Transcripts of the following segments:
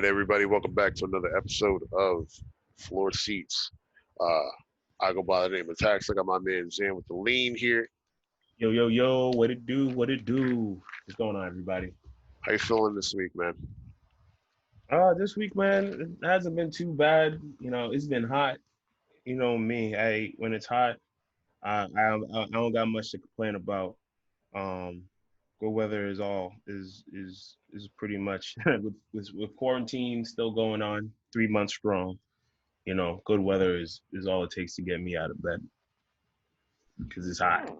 right, everybody, welcome back to another episode of FloorSeats. I go by the name of Tax. I got my man Zan with the lean here. Yo, yo, yo, what it do? What it do? What's going on, everybody? How you feeling this week, man? This week, man, it hasn't been too bad. It's been hot. You know me. When it's hot, I don't got much to complain about. Um, Good weather is all is pretty much with quarantine still going on, 3 months strong. Good weather is all it takes to get me out of bed because it's hot.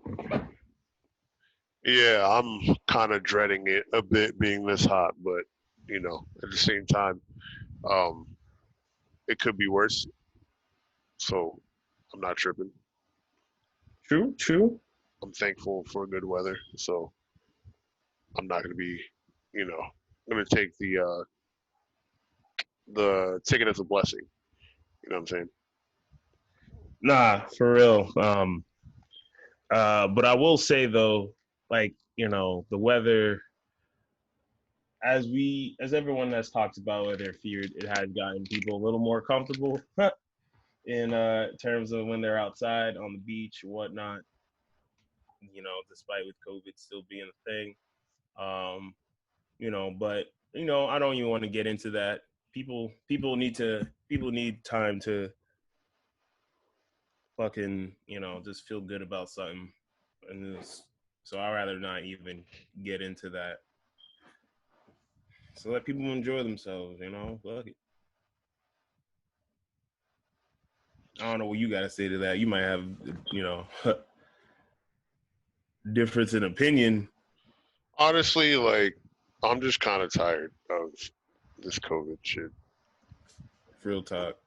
Yeah, I'm kind of dreading it a bit being this hot, but at the same time, um, it could be worse. So I'm not tripping. True, true. I'm thankful for good weather, so I'm not gonna be, gonna take the take it as a blessing. You know what I'm saying? Nah, for real. But I will say though, the weather, as everyone has talked about whether feared, it has gotten people a little more comfortable in terms of when they're outside on the beach or whatnot. Despite with COVID still being a thing. Um, but I don't even want to get into that. People need time to fucking, just feel good about something. So I'd rather not even get into that. So let people enjoy themselves, Fuck it. I don't know what you got to say to that. You might have, difference in opinion. Honestly, like I'm just kind of tired of this COVID shit. Real talk.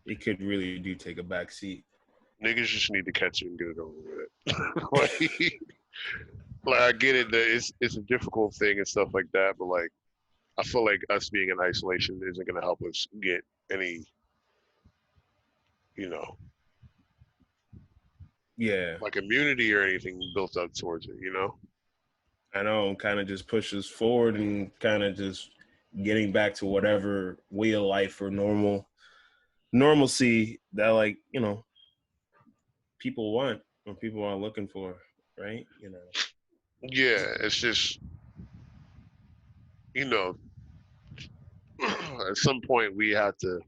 It could really do take a back seat. Niggas just need to catch it and get it over with. like I get it that it's a difficult thing and stuff like that, but like I feel like us being in isolation isn't gonna help us get any, you know, Yeah, like immunity or anything built up towards it. I know. Kind of just pushes forward and kind of just getting back to whatever way of life or normalcy that people want or people are looking for, right? Yeah, it's just you know, at some point we have to,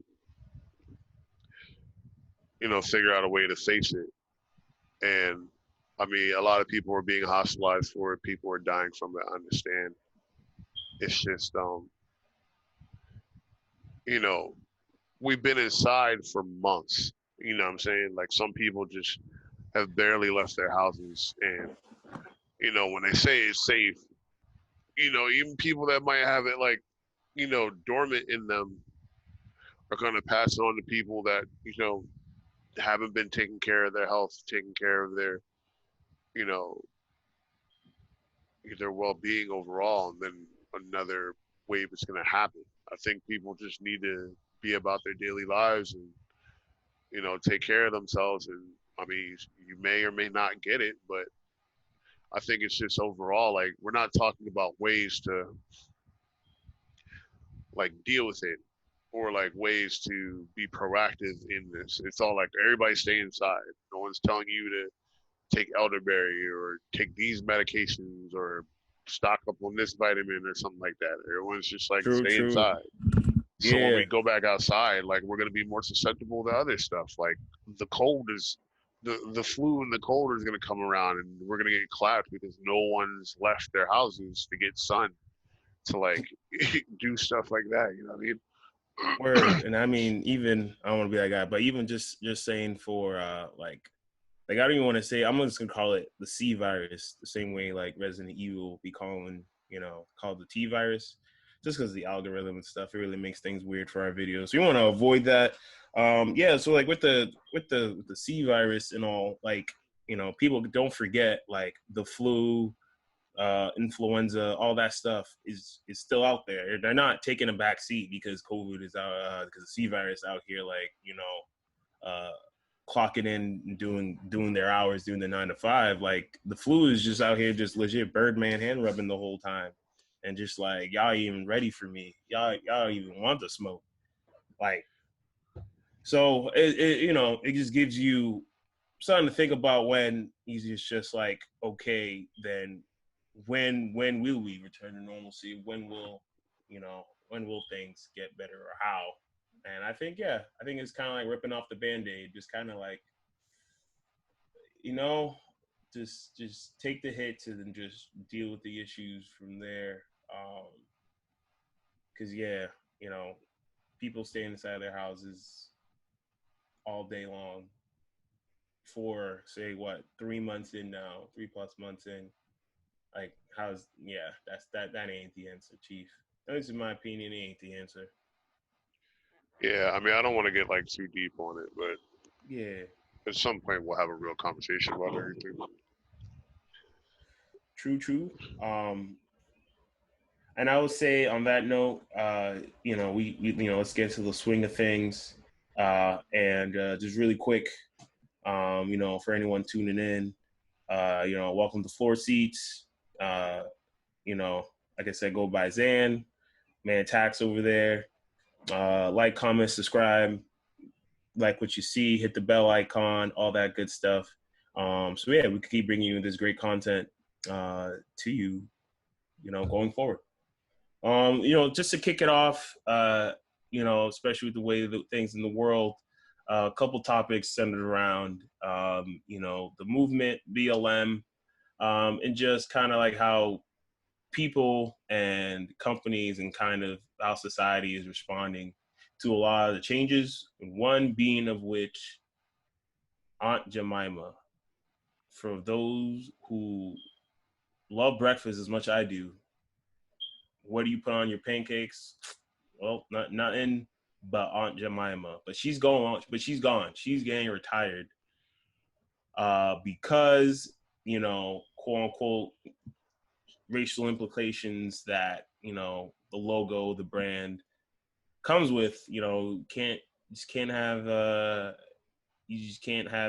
figure out a way to face it. And I mean, a lot of people are being hospitalized for it. People are dying from it. I understand. It's just, you know, we've been inside for months. You know what I'm saying? Like some people just have barely left their houses. And, when they say it's safe, even people that might have it like, dormant in them are going to pass it on to people that, haven't been taking care of their health, taking care of you know, their well-being overall, and then another wave is going to happen. I think people just need to be about their daily lives and take care of themselves. And I mean, you may or may not get it, but I think it's just overall like we're not talking about ways to like deal with it or like ways to be proactive in this. It's all like everybody stay inside. No one's telling you to take elderberry or take these medications or stock up on this vitamin or something like that. Everyone's just like True, stay true. inside. So when Yeah, we go back outside, like we're gonna be more susceptible to other stuff. Like the cold is the flu and the cold is gonna come around and we're gonna get clapped because no one's left their houses to get sun to like do stuff like that. You know what I word. mean? And I mean, even I don't want to be that guy, but even just saying for like I don't even want to say, I'm just gonna call it the C virus, the same way like Resident Evil be calling, called the T virus, just because the algorithm and stuff, it really makes things weird for our videos. So we want to avoid that. Yeah, so like with the C virus and all, like, people don't forget like the flu, influenza, all that stuff is still out there. They're not taking a back seat because COVID is out, because the C virus out here, like, uh, clocking in and doing their hours, doing the 9 to 5. Like the flu is just out here, just legit Birdman hand rubbing the whole time. and just like y'all ain't even ready for me. Y'all don't even want the smoke. Like, so it just gives you something to think about when he's just like, okay, then when will we return to normalcy? When will things get better, or how? And I think it's kind of like ripping off the Band-Aid, just kind of like, you know, just take the hits and then just deal with the issues from there. Because you know, people stay inside their houses all day long for say what 3 months in now, 3+ months in. Like, that ain't the answer, Chief. At least in my opinion, it ain't the answer. Yeah, I mean, I don't want to get like too deep on it, but Yeah, at some point we'll have a real conversation about everything. true. And I would say on that note, we let's get to the swing of things. And just really quick, for anyone tuning in, welcome to FloorSeats. Uh, like I said, go by Zan, man, Tax over there. Like, comment, subscribe, like what you see, hit the bell icon, all that good stuff. So yeah, we can keep bringing you this great content to you, going forward. Just to kick it off, especially with the way the things in the world, a couple topics centered around, the movement, BLM, and just kind of like how people and companies and kind of how society is responding to a lot of the changes. One being of which Aunt Jemima. For those who love breakfast as much as I do, what do you put on your pancakes? Well, nothing but Aunt Jemima. But she's going. But she's gone. She's getting retired. Because quote unquote racial implications that the logo, the brand comes with. You just can't have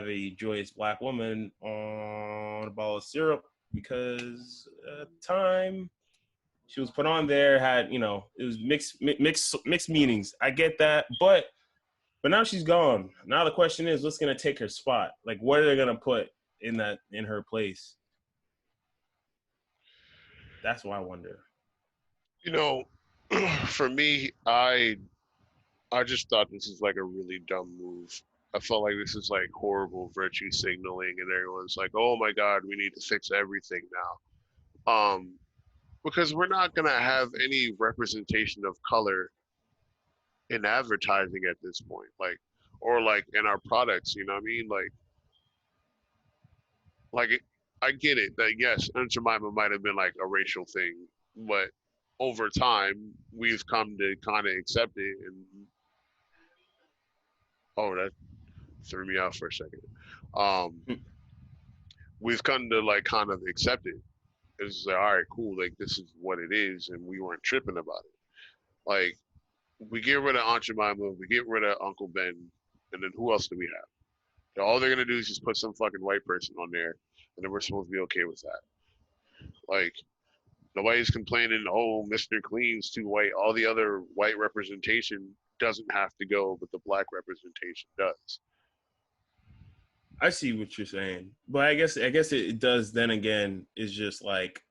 a joyous black woman on a bottle of syrup, because at the time she was put on there had, it was mixed meanings. I get that, but now she's gone. Now the question is, what's gonna take her spot? Like, what are they gonna put in her place? That's what I wonder. You know, for me, I just thought this is like a really dumb move. I felt like this is like horrible virtue signaling, and everyone's like, "Oh my God, we need to fix everything now." Because we're not gonna have any representation of color in advertising at this point, like, or like in our products. You know what I mean? Like I get it that yes, Aunt Jemima might have been like a racial thing, but over time we've come to kind of accept it. And oh, that threw me off for a second. Um, we've come to like kind of accept it. It's like, all right, cool, like this is what it is, and we weren't tripping about it. Like, we get rid of Aunt Jemima, we get rid of Uncle Ben, and then who else do we have? All they're gonna do is just put some fucking white person on there, and then we're supposed to be okay with that. Like, nobody's complaining, oh, Mr. Clean's too white. All the other white representation doesn't have to go, but the black representation does. I see what you're saying, but I guess it does. Then again, is just like,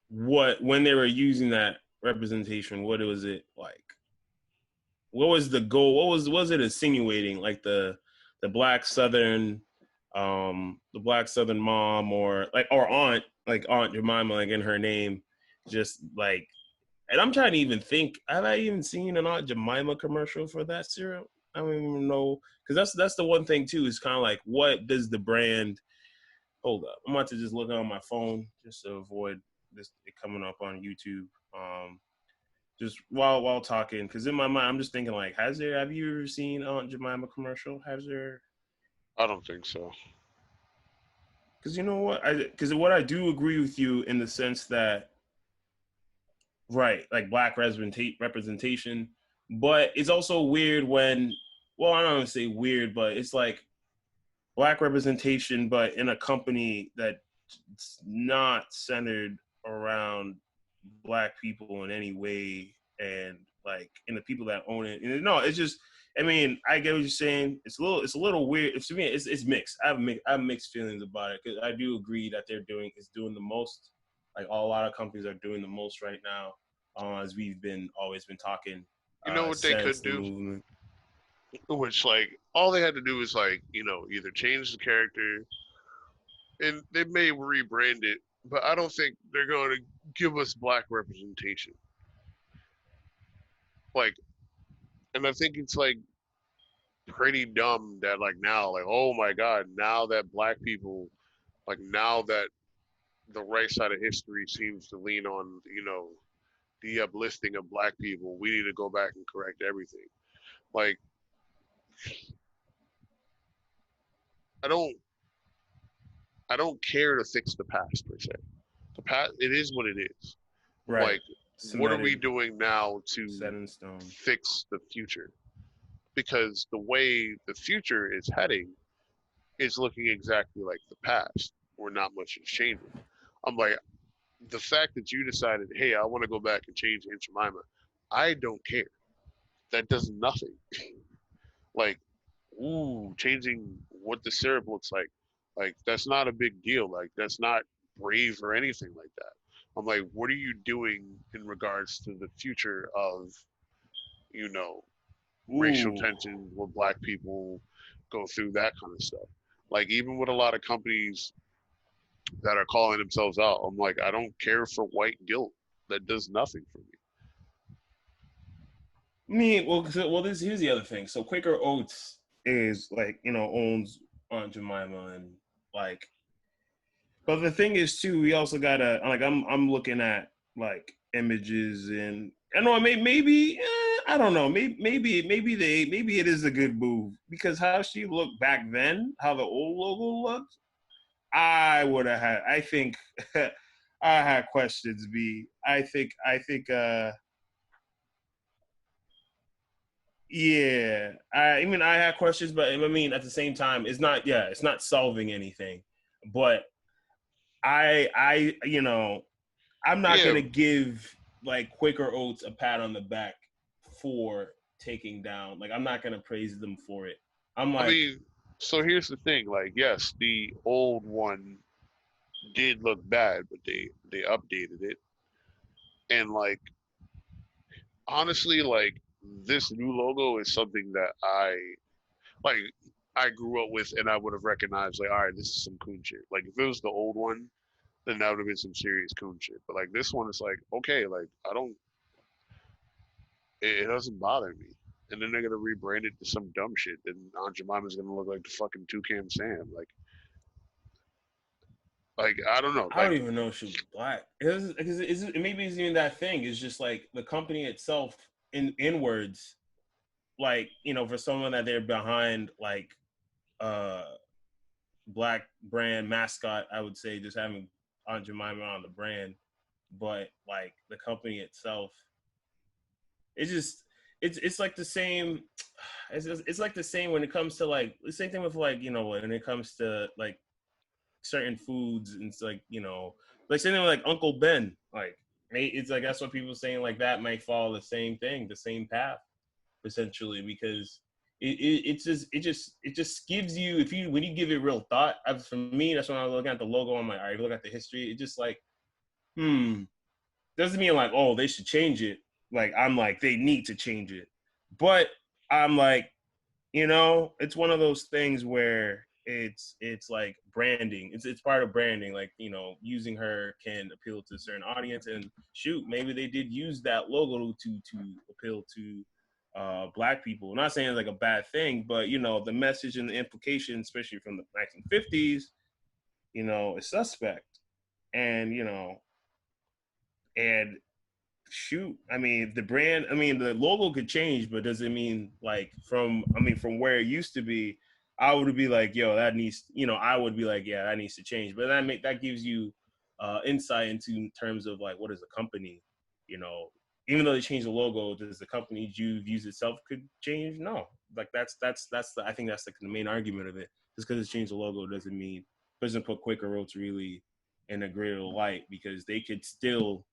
what, when they were using that representation, what was it like? What was the goal? Was it insinuating, like the black southern, the black southern mom, or aunt, like Aunt Jemima, like in her name, just like. And I'm trying to even think, have I even seen an Aunt Jemima commercial for that cereal? I don't even know, because that's the one thing too. Is kind of like, what does the brand? Hold up, I'm about to just look on my phone just to avoid this coming up on YouTube. Just while talking, because in my mind I'm just thinking like, have you ever seen Aunt Jemima commercial? Has there? I don't think so. Because you know what, because what I do agree with you in the sense that, right, like black representation, but it's also weird when, well, I don't want to say weird, but it's like black representation, but in a company that's not centered around black people in any way, and like, and the people that own it. And no, it's just, I mean, I get what you're saying. It's a little weird. To me, it's mixed. I have mixed feelings about it, because I do agree that doing the most. Like, a lot of companies are doing the most right now, as we've always been talking, You know what they since could the do? movement. Which like all they had to do is like either change the character and they may rebrand it, but I don't think they're going to give us black representation. Like, and I think it's like pretty dumb that like now, like oh my god, now that black people, like now that the right side of history seems to lean on the uplifting of black people, we need to go back and correct everything. Like I don't I don't care to fix the past per se. The past, it is what it is. Right. Like, what are we Cemented, doing now set to in stone. fix the future? Because the way the future is heading is looking exactly like the past, where not much is changing. I'm like, the fact that you decided, hey, I want to go back and change Aunt Jemima, I don't care. That does nothing. Like, ooh, changing what the syrup looks like that's not a big deal. Like, that's not brave or anything like that. I'm like, what are you doing in regards to the future of, you know, racial Ooh. tension where black people go through that kind of stuff? Like, even with a lot of companies that are calling themselves out, I'm like, I don't care for white guilt. That does nothing for me. I mean, this here's the other thing. So Quaker Oats is like, owns Aunt Jemima, and like, but the thing is too, we also gotta, like, I'm looking at like images, and I know maybe I don't know, maybe it is a good move, because how she looked back then, how the old logo looked, I would have had, I think, I had questions. I think yeah, I mean, I have questions, but I mean, at the same time, it's not solving anything. But I'm not Yeah, gonna give like Quaker Oats a pat on the back for taking down. Like, I'm not gonna praise them for it. I'm I like, mean, so here's the thing. Like, yes, the old one did look bad, but they updated it. And like honestly, like this new logo is something that like I grew up with and I would have recognized like, all right, this is some coon shit. Like if it was the old one, then that would have been some serious coon shit. But like this one is like, okay, like I don't it doesn't bother me. And then they're gonna rebrand it to some dumb shit. And Aunt Jemima's gonna look like the fucking Toucan Sam. Like I don't know. I Like don't even know if she was black. Maybe it's even that thing. It's just like the company itself in words, like, for someone that they're behind, like, uh black brand mascot, I would say just having Aunt Jemima on the brand, but like the company itself, it's just it's like the same. It's like the same when it comes to like the same thing with, like, when it comes to like certain foods, and it's like, like same thing with like Uncle Ben, like, it's like that's what people are saying, like that might follow the same thing, the same path, essentially, because it just gives you, if you when you give it real thought. For me, that's when I was looking at the logo. I'm like, all right, look at the history. It just like, doesn't mean like, oh, they should change it. Like, I'm like, they need to change it, but I'm like, it's one of those things where it's like branding. It's part of branding. Like, using her can appeal to a certain audience, and shoot, maybe they did use that logo to appeal to black people. I'm not saying it's like a bad thing, but the message and the implication, especially from the 1950s, is suspect. And and shoot, I mean, the logo could change, but does it mean like from where it used to be? I would be like, yo, that needs, I would be like, yeah, that needs to change. But that gives you insight into terms of like, what is the company, you know, even though they changed the logo, does the company views itself could change? No, like I think that's like the main argument of it. Just because it changed the logo doesn't put Quaker Oats really. in a greater light, because they could still,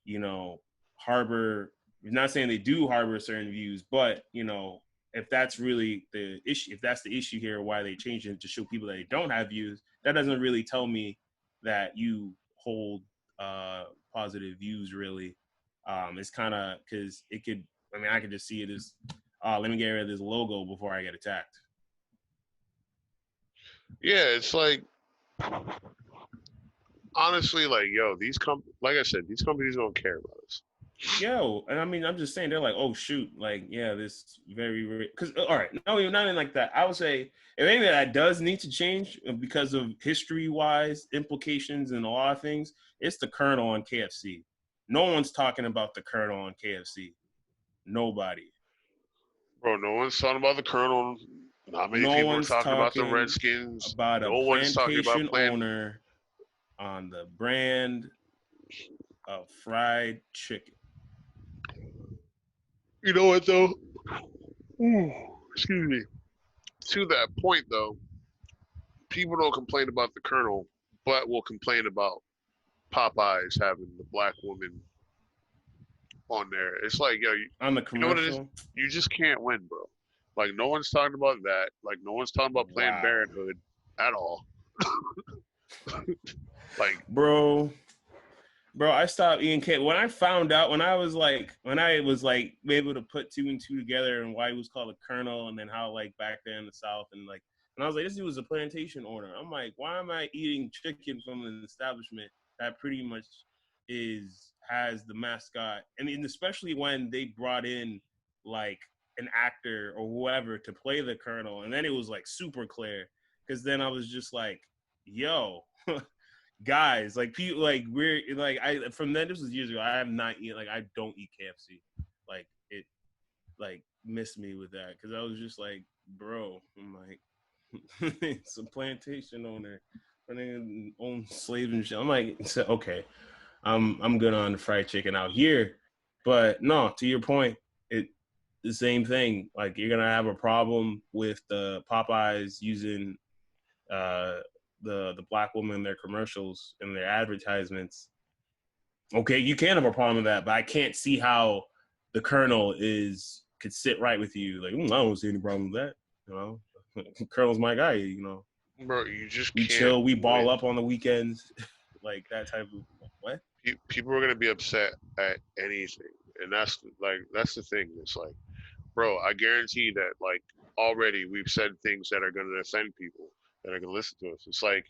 you know, harbor. I'm not saying they do harbor certain views, but you know, if that's really the issue, if that's the issue here, why they changed it to show people that they don't have views, that doesn't really tell me that you hold uh, positive views. Really, it's kind of because it could. I mean, I could just see it as, let me get rid of this logo before I get attacked. Yeah, it's like honestly, like yo, like I said, these companies don't care about us. Yo, and I mean, I'm just saying they're like, oh shoot, like yeah, this very because all right, no, not even like that. I would say if anything that does need to change because of history wise implications and a lot of things, it's the Colonel on KFC. No one's talking about the Colonel on KFC. Nobody. Bro, no one's talking about the Colonel. Not many No people are one's talking about the talking Redskins. about a No one's talking about plantation playing. owner on the brand of fried chicken. You know what though? Ooh, excuse me. To that point though, people don't complain about the Colonel, but will complain about Popeyes having the black woman on there. It's like, yo, On the you know what it is? commercial, You just can't win, bro. Like, no one's talking about that. Like, no one's talking about Planned wow, Parenthood at all. Like, bro, I stopped eating cake when I found out when I was like able to put two and two together and why he was called a colonel, and then how like back there in the South, and I was like, this dude was a plantation owner. I'm like, why am I eating chicken from an establishment that pretty much has the mascot, and especially when they brought in like an actor or whoever to play the colonel, and then it was like super clear, because then I was just like, yo, guys, like people, like we're like I from then, this was years ago. I have not eaten, like I don't eat KFC. Like it like missed me with that, because I was just like, bro, I'm like, it's a plantation owner running own slave and shit. I'm like, okay, I'm good on the fried chicken out here, but no, to your point, it the same thing. Like you're gonna have a problem with the Popeyes using uh the black woman in their commercials and their advertisements. Okay, you can have a problem with that, but I can't see how the Colonel is could sit right with you. Like, I don't see any problem with that. You know, Colonel's my guy. You know, bro, you just we can't chill, we ball win. up on the weekends, like that type of what? People are gonna be upset at anything, and that's the thing. It's like, bro, I guarantee that like already we've said things that are gonna offend people that are gonna listen to us. It's like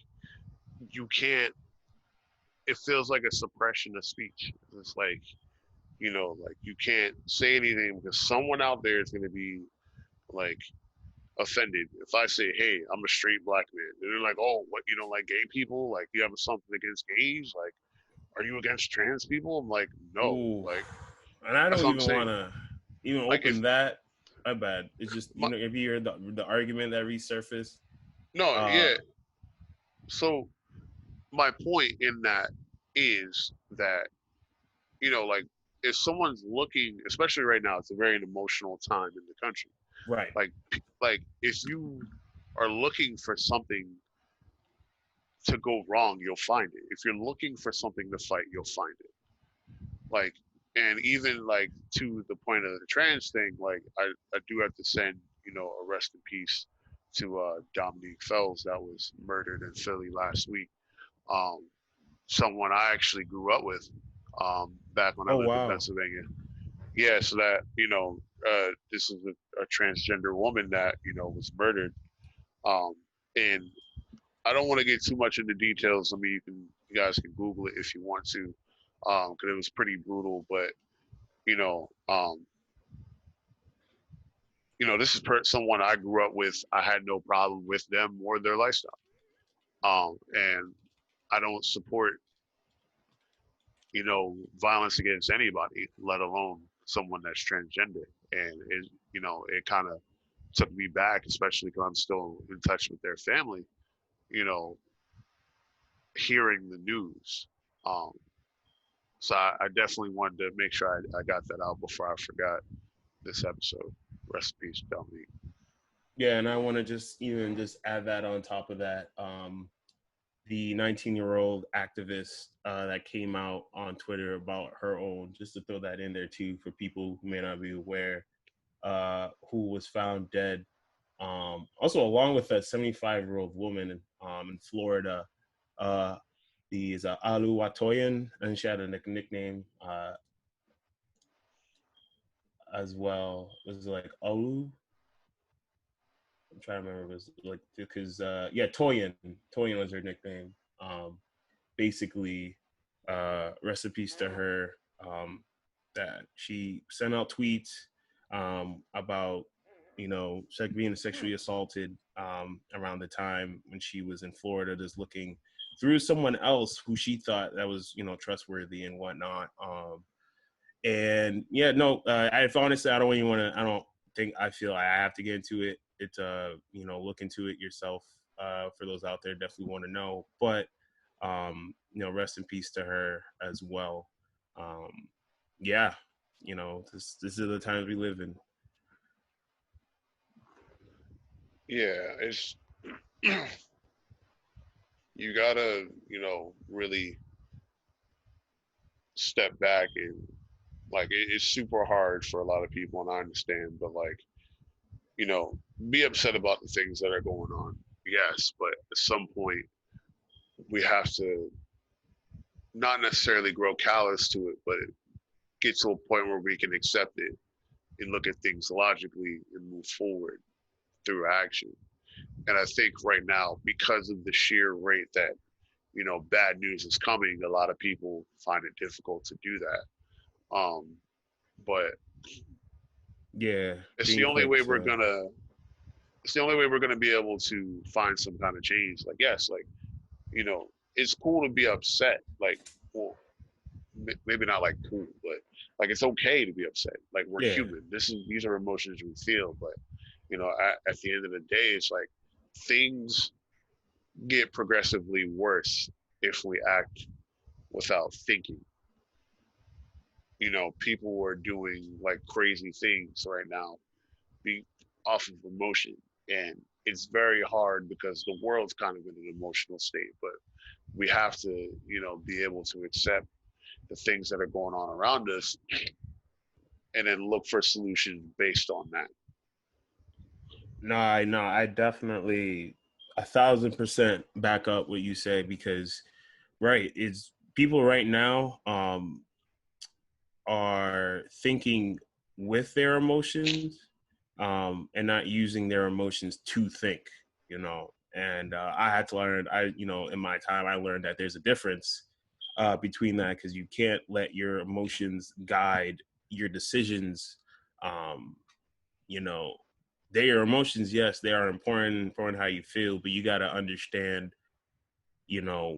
you can't. It feels like a suppression of speech. It's like like you can't say anything because someone out there is gonna be like offended if I say, "Hey, I'm a straight black man." And they're like, "Oh, what? You don't like gay people? Like, you have something against gays? Like, are you against trans people?" I'm like, "No." Ooh, Like, and I that's don't what I'm even saying. want to even Like, if open that. My bad. It's just, my, if you hear the argument that resurfaced, no, uh, yeah. So my point in that is that like if someone's looking, especially right now, it's a very emotional time in the country. right. Like if you are looking for something to go wrong, you'll find it. If you're looking for something to fight, you'll find it. Like, and even like to the point of the trans thing, like I do have to send, a rest in peace to Dominique Fells that was murdered in Philly last week. Um, Someone I actually grew up with back when I Oh lived in wow. Pennsylvania. Yeah, so that this is a transgender woman that was murdered. Um, and I don't want to get too much into details. I mean, you guys can Google it if you want to, because it was pretty brutal. But you know, um, this is someone I grew up with. I had no problem with them or their lifestyle. And I don't support violence against anybody, let alone someone that's transgender. And it kind of took me back, especially because I'm still in touch with their family. You know, hearing the news. Um, So I definitely wanted to make sure I got that out before I forgot this episode. Rest in peace, Dominique. Yeah, and I want to just even just add that on top of that. the 19-year-old activist that came out on Twitter about her own, just to throw that in there too for people who may not be aware, who was found dead. Also, along with that 75-year-old woman in Florida, these Alu Watoyan, and she had a nickname as well. It was like Alu. I'm trying to remember. It was like because yeah, Toyin. Toyin was her nickname. Basically, recipes to her, that she sent out tweets about being sexually assaulted around the time when she was in Florida, just looking through someone else who she thought that was trustworthy and whatnot. And yeah, no, I honestly I don't even want to. I don't think I feel I have to get into it. It's look into it yourself. For those out there, definitely want to know. But rest in peace to her as well. Yeah, this is the times we live in. Yeah, it's you gotta, really step back and like it's super hard for a lot of people, and I understand, but like, you know, be upset about the things that are going on. Yes, but at some point we have to not necessarily grow callous to it, but get to a point where we can accept it and look at things logically and move forward through action. And I think right now, because of the sheer rate that, bad news is coming, a lot of people find it difficult to do that. But Yeah, it's the being only quick way we're to gonna it's the only way we're gonna be able to find some kind of change. Like, yes, like, it's cool to be upset. Like, well, maybe not like cool, but like it's okay to be upset. Like, we're yeah. human. These are emotions we feel, but at the end of the day, it's like things get progressively worse if we act without thinking. People are doing like crazy things right now, be off of emotion, and it's very hard because the world's kind of in an emotional state. But we have to, be able to accept the things that are going on around us, and then look for solutions based on that. No, I definitely 1,000% back up what you say because right, it's people right now are thinking with their emotions and not using their emotions to think, and I had to learn, in my time I learned that there's a difference between that, because you can't let your emotions guide your decisions. um, you know they are emotions, yes, they are important how you feel, but you got to understand,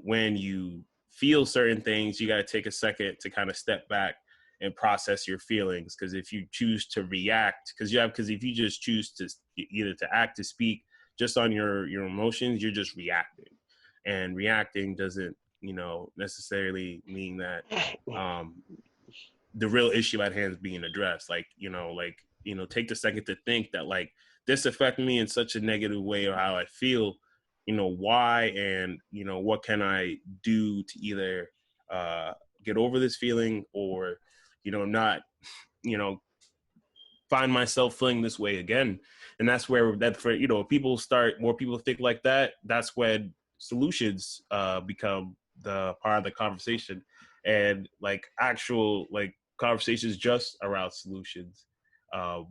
when you feel certain things, you got to take a second to kind of step back and process your feelings. Because if you choose to react, because if you just choose to either to act, to speak just on your emotions, you're just reacting, and reacting doesn't necessarily mean that um the real issue at hand is being addressed. Take the second to think that, like, this affected me in such a negative way, or how I feel, why, and what can I do to either get over this feeling, or not you know find myself feeling this way again. And that's where that for people start more people think like that. That's when solutions become the part of the conversation, and like actual like conversations just around solutions, um,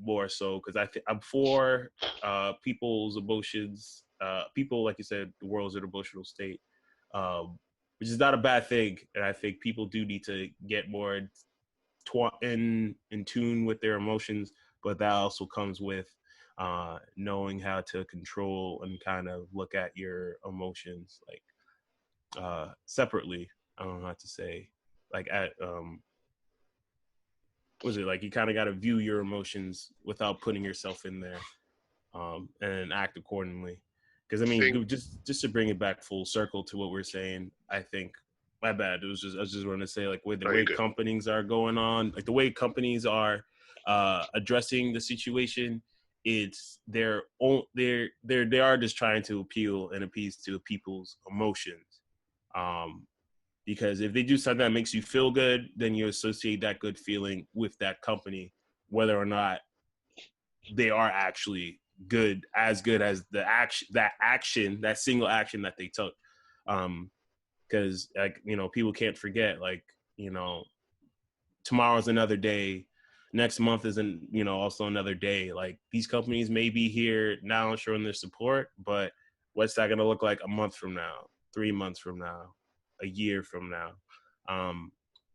more so, because I'm for people's emotions. People, like you said, the world's an emotional state, which is not a bad thing. And I think people do need to get more in tune with their emotions, but that also comes with knowing how to control and kind of look at your emotions like separately. I don't know how to say, like, at was it like you kind of got to view your emotions without putting yourself in there, and act accordingly. Because I I think mean, just to bring it back full circle to what we're saying, I think my bad. I was just going to say, like, with the no, you're way good. companies are going on, like the way companies are addressing the situation, they are just trying to appeal and appease to people's emotions. Because if they do something that makes you feel good, then you associate that good feeling with that company, whether or not they are actually good as the action, that single action that they took. Because like, people can't forget, like, tomorrow's another day, next month isn't, also another day. Like, these companies may be here now showing their support, but what's that going to look like a month from now, 3 months from now, a year from now?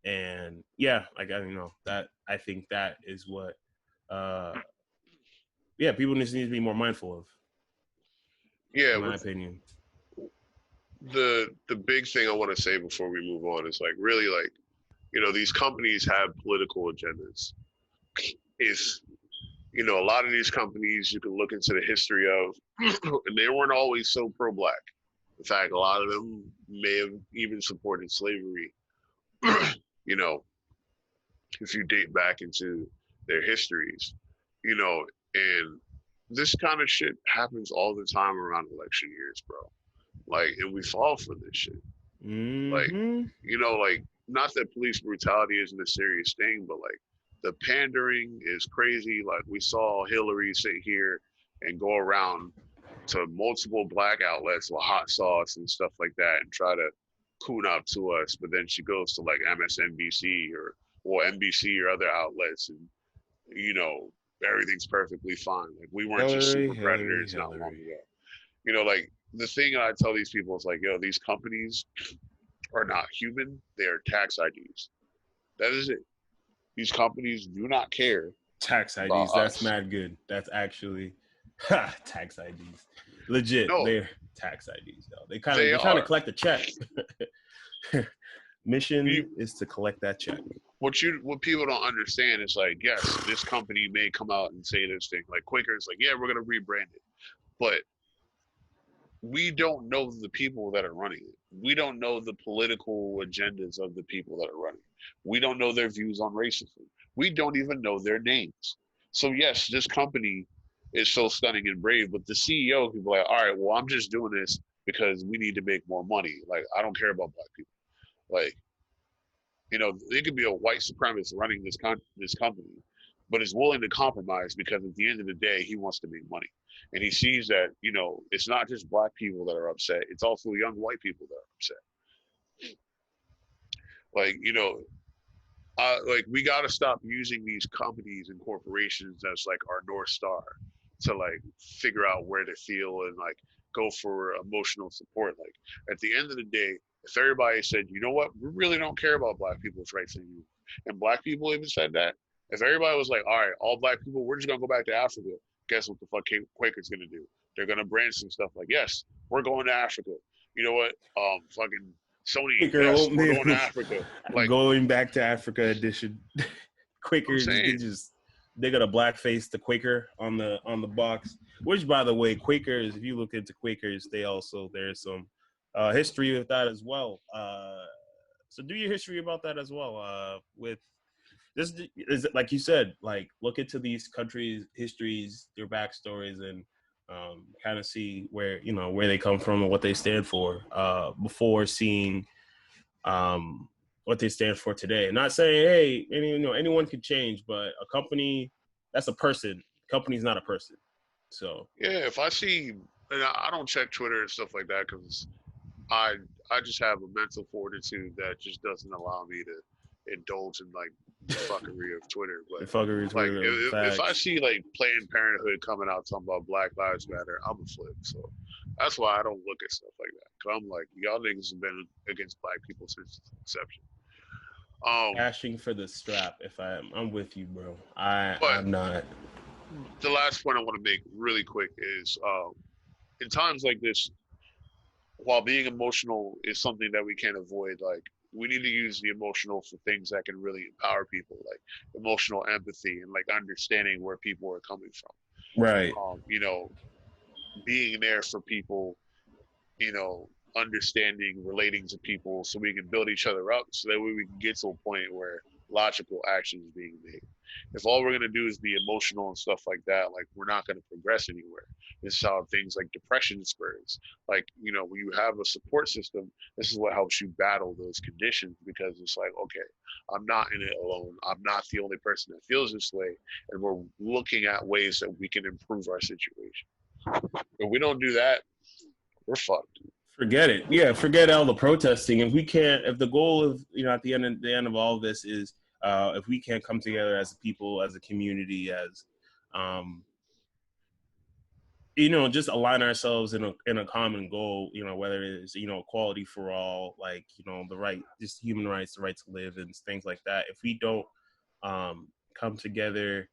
And yeah, like, that, I think that is what people just need to be more mindful of, Yeah, in my opinion. the big thing I want to say before we move on is like really like, these companies have political agendas. If a lot of these companies you can look into the history of, and they weren't always so pro-black. In fact, a lot of them may have even supported slavery. you know, if you date back into their histories, you know, and this kind of shit happens all the time around election years, bro. Like, and we fall for this shit. Like, Mm-hmm. like, not that police brutality isn't a serious thing, but like the pandering is crazy. Like, we saw Hillary sit here and go around to multiple black outlets with hot sauce and stuff like that and try to coon up to us, but then she goes to like MSNBC or NBC or other outlets, and everything's perfectly fine. Like, we weren't just super predators not long Hillary. ago. Like, the thing I tell these people is like, these companies are not human. They are tax IDs. That is it. These companies do not care Tax about IDs. That's us. mad good. That's actually tax IDs. Legit. No, They're tax IDs though. they They're trying to are. collect a check. Mission You, is to collect that check. what people don't understand is like, yes, this company may come out and say this thing. Like Quaker's like, yeah, we're gonna rebrand it. But we don't know the people that are running it. We don't know the political agendas of the people that are running it. We don't know their views on racism. We don't even know their names. So yes, this company is so stunning and brave, but the CEO can be like, all right, well, I'm just doing this because we need to make more money. Like, I don't care about black people. Like, it could be a white supremacist running this company, but is willing to compromise because at the end of the day, he wants to make money, and he sees that it's not just black people that are upset; it's also young white people that are upset. Like like we got to stop using these companies and corporations as like our north star to like figure out where to feel and like go for emotional support. Like, at the end of the day, if everybody said, you know what, we really don't care about black people's rights anymore, and black people even said that, if everybody was like, all right, all black people, we're just gonna go back to Africa, guess what the fuck Quaker's gonna do? They're gonna brand some stuff like, yes, we're going to Africa. You know what? Fucking Sony, yes, we're going to Africa. Like, Going back to Africa edition. I'm Quakers, saying, they got a blackface to Quaker on the box. Which, by the way, Quakers, if you look into Quakers, there's some history with that as well. So do your history about that as well. With this is like you said, like look into these countries' histories, their backstories, and kind of see where they come from and what they stand for before seeing what they stand for today. Not saying, hey, anyone could change, but a company, that's a person. Company's not a person. So yeah, if I see, and I don't check Twitter and stuff like that because I I just have a mental fortitude that just doesn't allow me to indulge in like the fuckery of Twitter. But the fuckery like Twitter of if I facts. see like Planned Parenthood coming out talking about Black Lives Matter, I'm a flip. So that's why I don't look at stuff like that. Cause I'm like, y'all niggas have been against black people since inception. Cashing for the strap. If I'm with you, bro. But I'm not. the last point I want to make really quick is in times like this, while being emotional is something that we can't avoid, like we need to use the emotional for things that can really empower people, like emotional empathy and like understanding where people are coming Right. from. Being there for people, understanding, relating to people so we can build each other up so that way we can get to a point where logical actions being made. If all we're gonna do is be emotional and stuff like that, like we're not gonna progress anywhere. This is how things like depression spurs. Like, when you have a support system, this is what helps you battle those conditions because it's like, okay, I'm not in it alone. I'm not the only person that feels this way. And we're looking at ways that we can improve our situation. If we don't do that, we're fucked. Forget it. Yeah, forget all the protesting. If the goal of at the end of all of this is if we can't come together as a people, as a community, as um, just align ourselves in a common goal, whether it is, equality for all, like, the right, just human rights, the right to live and things like that. If we don't come together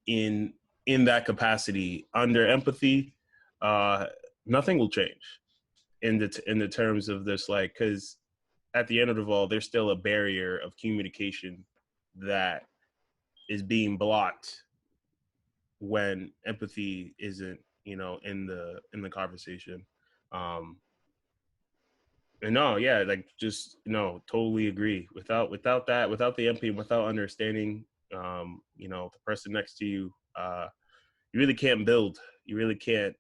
in that capacity under empathy, nothing will change in the terms of this, like, because at the end of it all, there's still a barrier of communication that is being blocked when empathy isn't in the conversation. And no, yeah, like, just totally agree. Without the empathy, without understanding the person next to you, you really can't build, you really can't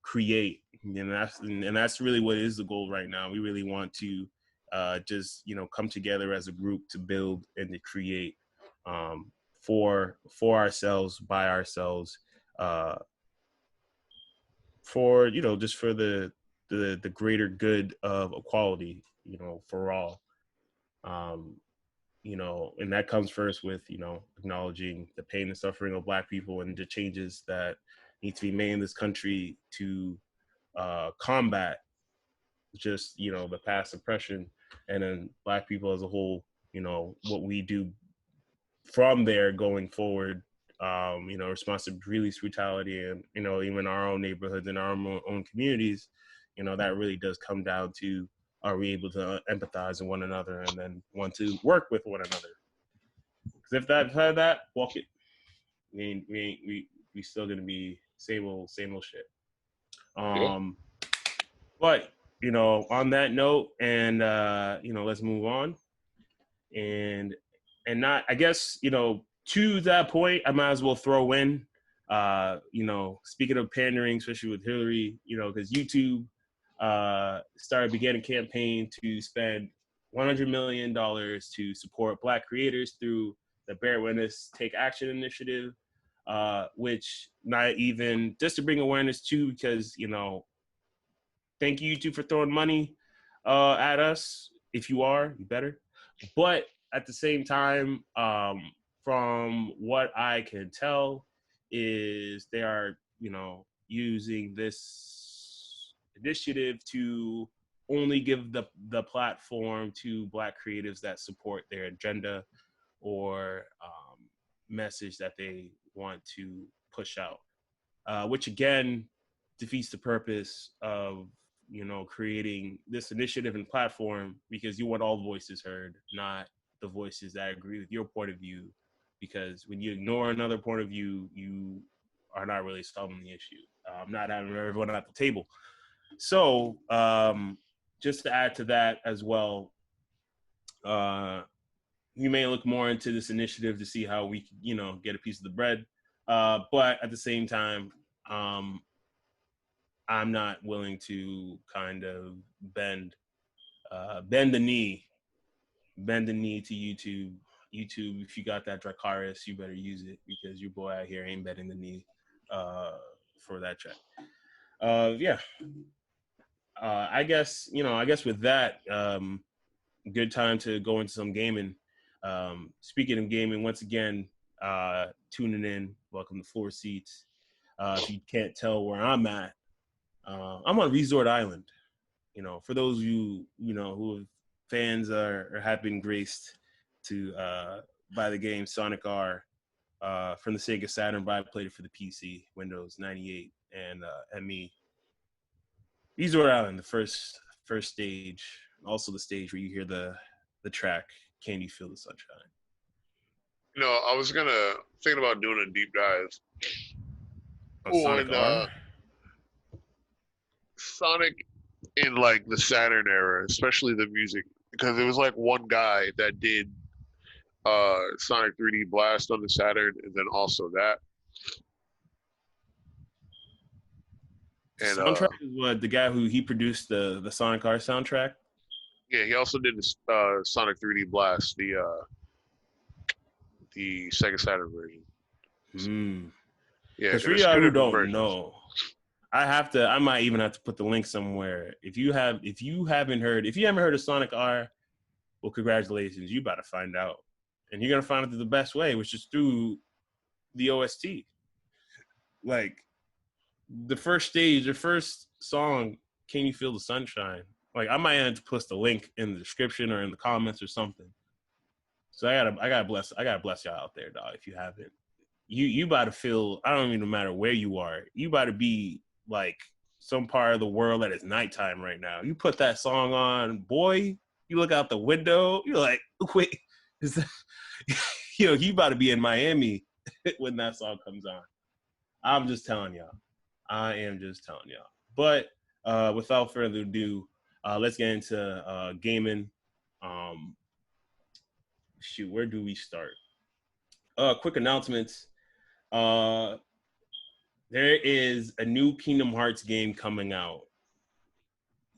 create. And that's really what is the goal right now. We really want to just come together as a group to build and to create, for ourselves, by ourselves, for just for the greater good of equality, for all. um and that comes first with acknowledging the pain and suffering of Black people and the changes that need to be made in this country to combat just the past oppression, and then Black people as a whole, what we do from there going forward, response to police brutality and, even our own neighborhoods and our own communities, that really does come down to, are we able to empathize with one another and then want to work with one another? Because if that, walk it, we still gonna be same old shit. Yeah. But on that note, and let's move on. And not, I guess, to that point, I might as well throw in, speaking of pandering, especially with Hillary, because YouTube began a campaign to spend $100 million to support Black creators through the Bear Witness Take Action initiative, which, not even just to bring awareness to, because thank you YouTube for throwing money at us. If you are, you better. But at the same time, from what I can tell, is they are, using this initiative to only give the platform to Black creatives that support their agenda or message that they want to push out, which again defeats the purpose of creating this initiative and platform, because you want all voices heard, not the voices that agree with your point of view. Because when you ignore another point of view, you are not really solving the issue. Not having everyone at the table. So just to add to that as well, you may look more into this initiative to see how we can, get a piece of the bread. But at the same time, I'm not willing to kind of bend the knee to YouTube. YouTube, if you got that Dracarys, you better use it, because your boy out here ain't bending the knee for that check. Yeah. I guess with that, good time to go into some gaming. Speaking of gaming, once again, tuning in, welcome to FloorSeats. If you can't tell where I'm at, I'm on Resort Island. For those of you, who have fans or have been graced to buy the game Sonic R from the Sega Saturn, but I played it for the PC, Windows 98 and ME. Resort Island, the first stage, also the stage where you hear the track "Can You Feel the Sunshine." I was thinking about doing a deep dive On Sonic R. Sonic in like the Saturn era, especially the music, because there was like one guy that did Sonic 3D Blast on the Saturn, and then also that. The And soundtrack is what the guy who he produced the Sonic R soundtrack. yeah, he also did the Sonic 3D Blast, the Sega Saturn version. Hmm. Yeah, Because for there's y'all two who different don't versions. know, I might even have to put the link somewhere. If you haven't heard of Sonic R, well, congratulations, you about to find out, and you're gonna find it the best way, which is through the OST. Like the first stage, the first song, "Can You Feel the Sunshine?" Like I might have to post the link in the description or in the comments or something. So I gotta bless y'all out there, dog. If you haven't, you about to feel. I don't even matter where you are. You about to be like some part of the world that is nighttime right now. You put that song on, boy. You look out the window. You're like, wait, is that? You about to be in Miami when that song comes on. I'm just telling y'all. I am just telling y'all. But without further ado, let's get into gaming. Um, Shoot, where do we start? Quick announcements. Uh, there is a new Kingdom Hearts game coming out.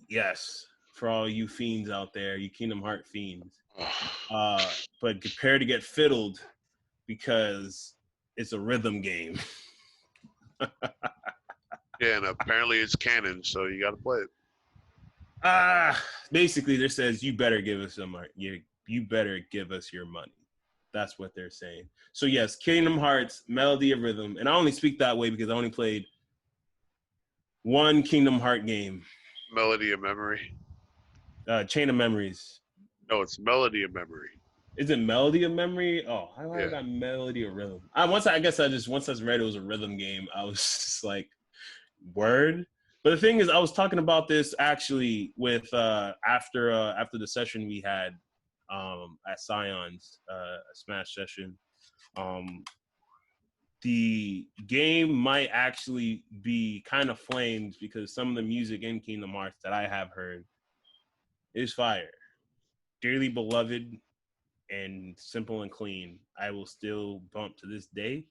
Yes, for all you fiends out there, you Kingdom Hearts fiends. But prepare to get fiddled because it's a rhythm game. Yeah, and apparently it's canon, so you got to play it. Basically, there says you better give us you better give us your money. That's what they're saying. So yes, Kingdom Hearts, Melody of Rhythm, and I only speak that way because I only played one Kingdom Heart game, Melody of Memory. Chain of Memories. No, it's Melody of Memory. Is it Melody of Memory? Oh, I Yeah. got Melody of Rhythm. Once I read it was a rhythm game, I was just like, word. But the thing is, I was talking about this actually with after the session we had at Scion's Smash session. The game might actually be kind of flamed because some of the music in Kingdom Hearts that I have heard is fire. Dearly beloved and simple and clean. I will still bump to this day.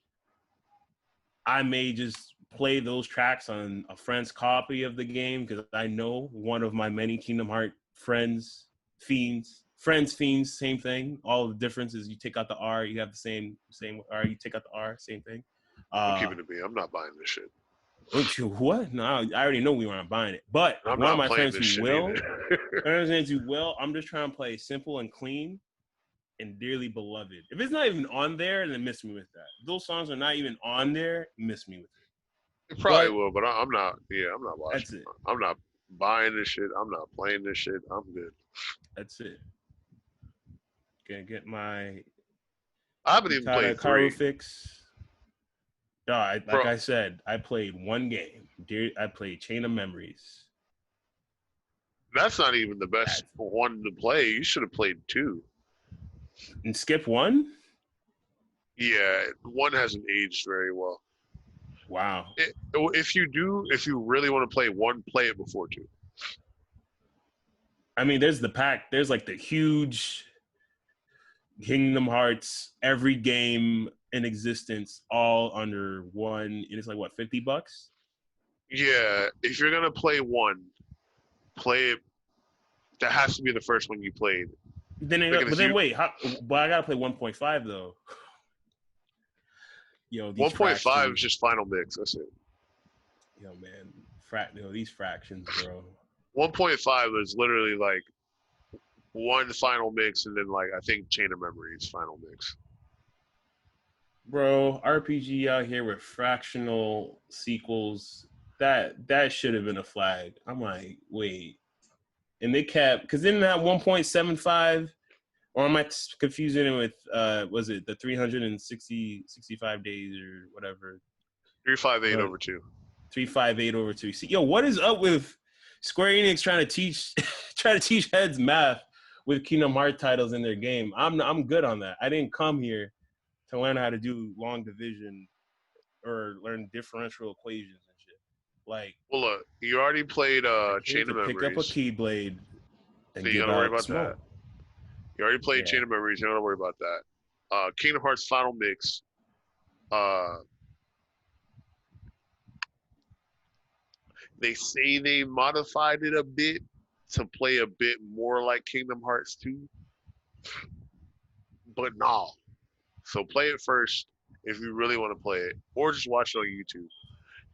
I may just play those tracks on a friend's copy of the game because I know one of my many Kingdom Hearts friends, fiends, same thing. All the difference is you take out the R, you have the same R. You take out the R, same thing. I'm keeping it to me. I'm not buying this shit. What? No, I already know we weren't buying it. But I'm one of not my playing friends this who shit will, either. I'm just trying to play simple and clean and dearly beloved. If it's not even on there, then miss me with that. If those songs are not even on there, miss me with it. It probably But will, but I'm not. Yeah, I'm not that's watching. it. I'm not buying this shit. I'm not playing this shit. I'm good. That's it. Gonna get my I haven't even Utada played Karu 3, fix. No, like bro. I said, I played one game. I played Chain of Memories. That's not even the best That's, one to play. You should have played 2. and skip one? Yeah, 1 hasn't aged very well. Wow. If you really want to play 1, play it before 2. I mean, there's the pack. There's like the huge Kingdom Hearts, every game in existence, all under one, and it's like what, $50? Yeah, if you're gonna play 1, play it. That has to be the first one you played. But then wait, but I gotta play 1.5 though. Yo, these 1.5 is fractions. just final mix. That's it. Yo, man, these fractions, bro. 1.5 is literally like one final mix, and then like I think Chain of Memories final mix. Bro, RPG out here with fractional sequels. That should have been a flag. I'm like, wait. And they kept, because in that 1.75, or am I confusing it with was it the 65 days or whatever? 358 over 2. 358 over 2. See, yo, what is up with Square Enix trying to teach heads math with Kingdom Hearts titles in their game? I'm good on that. I didn't come here to learn how to do long division or learn differential equations and shit. Like, well, look, you already played Chain of Memories. Pick up a keyblade and so you give gotta worry out about smoke. that. You already played Chain of Memories. You don't gotta worry about that. Kingdom Hearts Final Mix. Uh, they say they modified it a bit to play a bit more like Kingdom Hearts 2, but nah. So play it first if you really want to play it, or just watch it on YouTube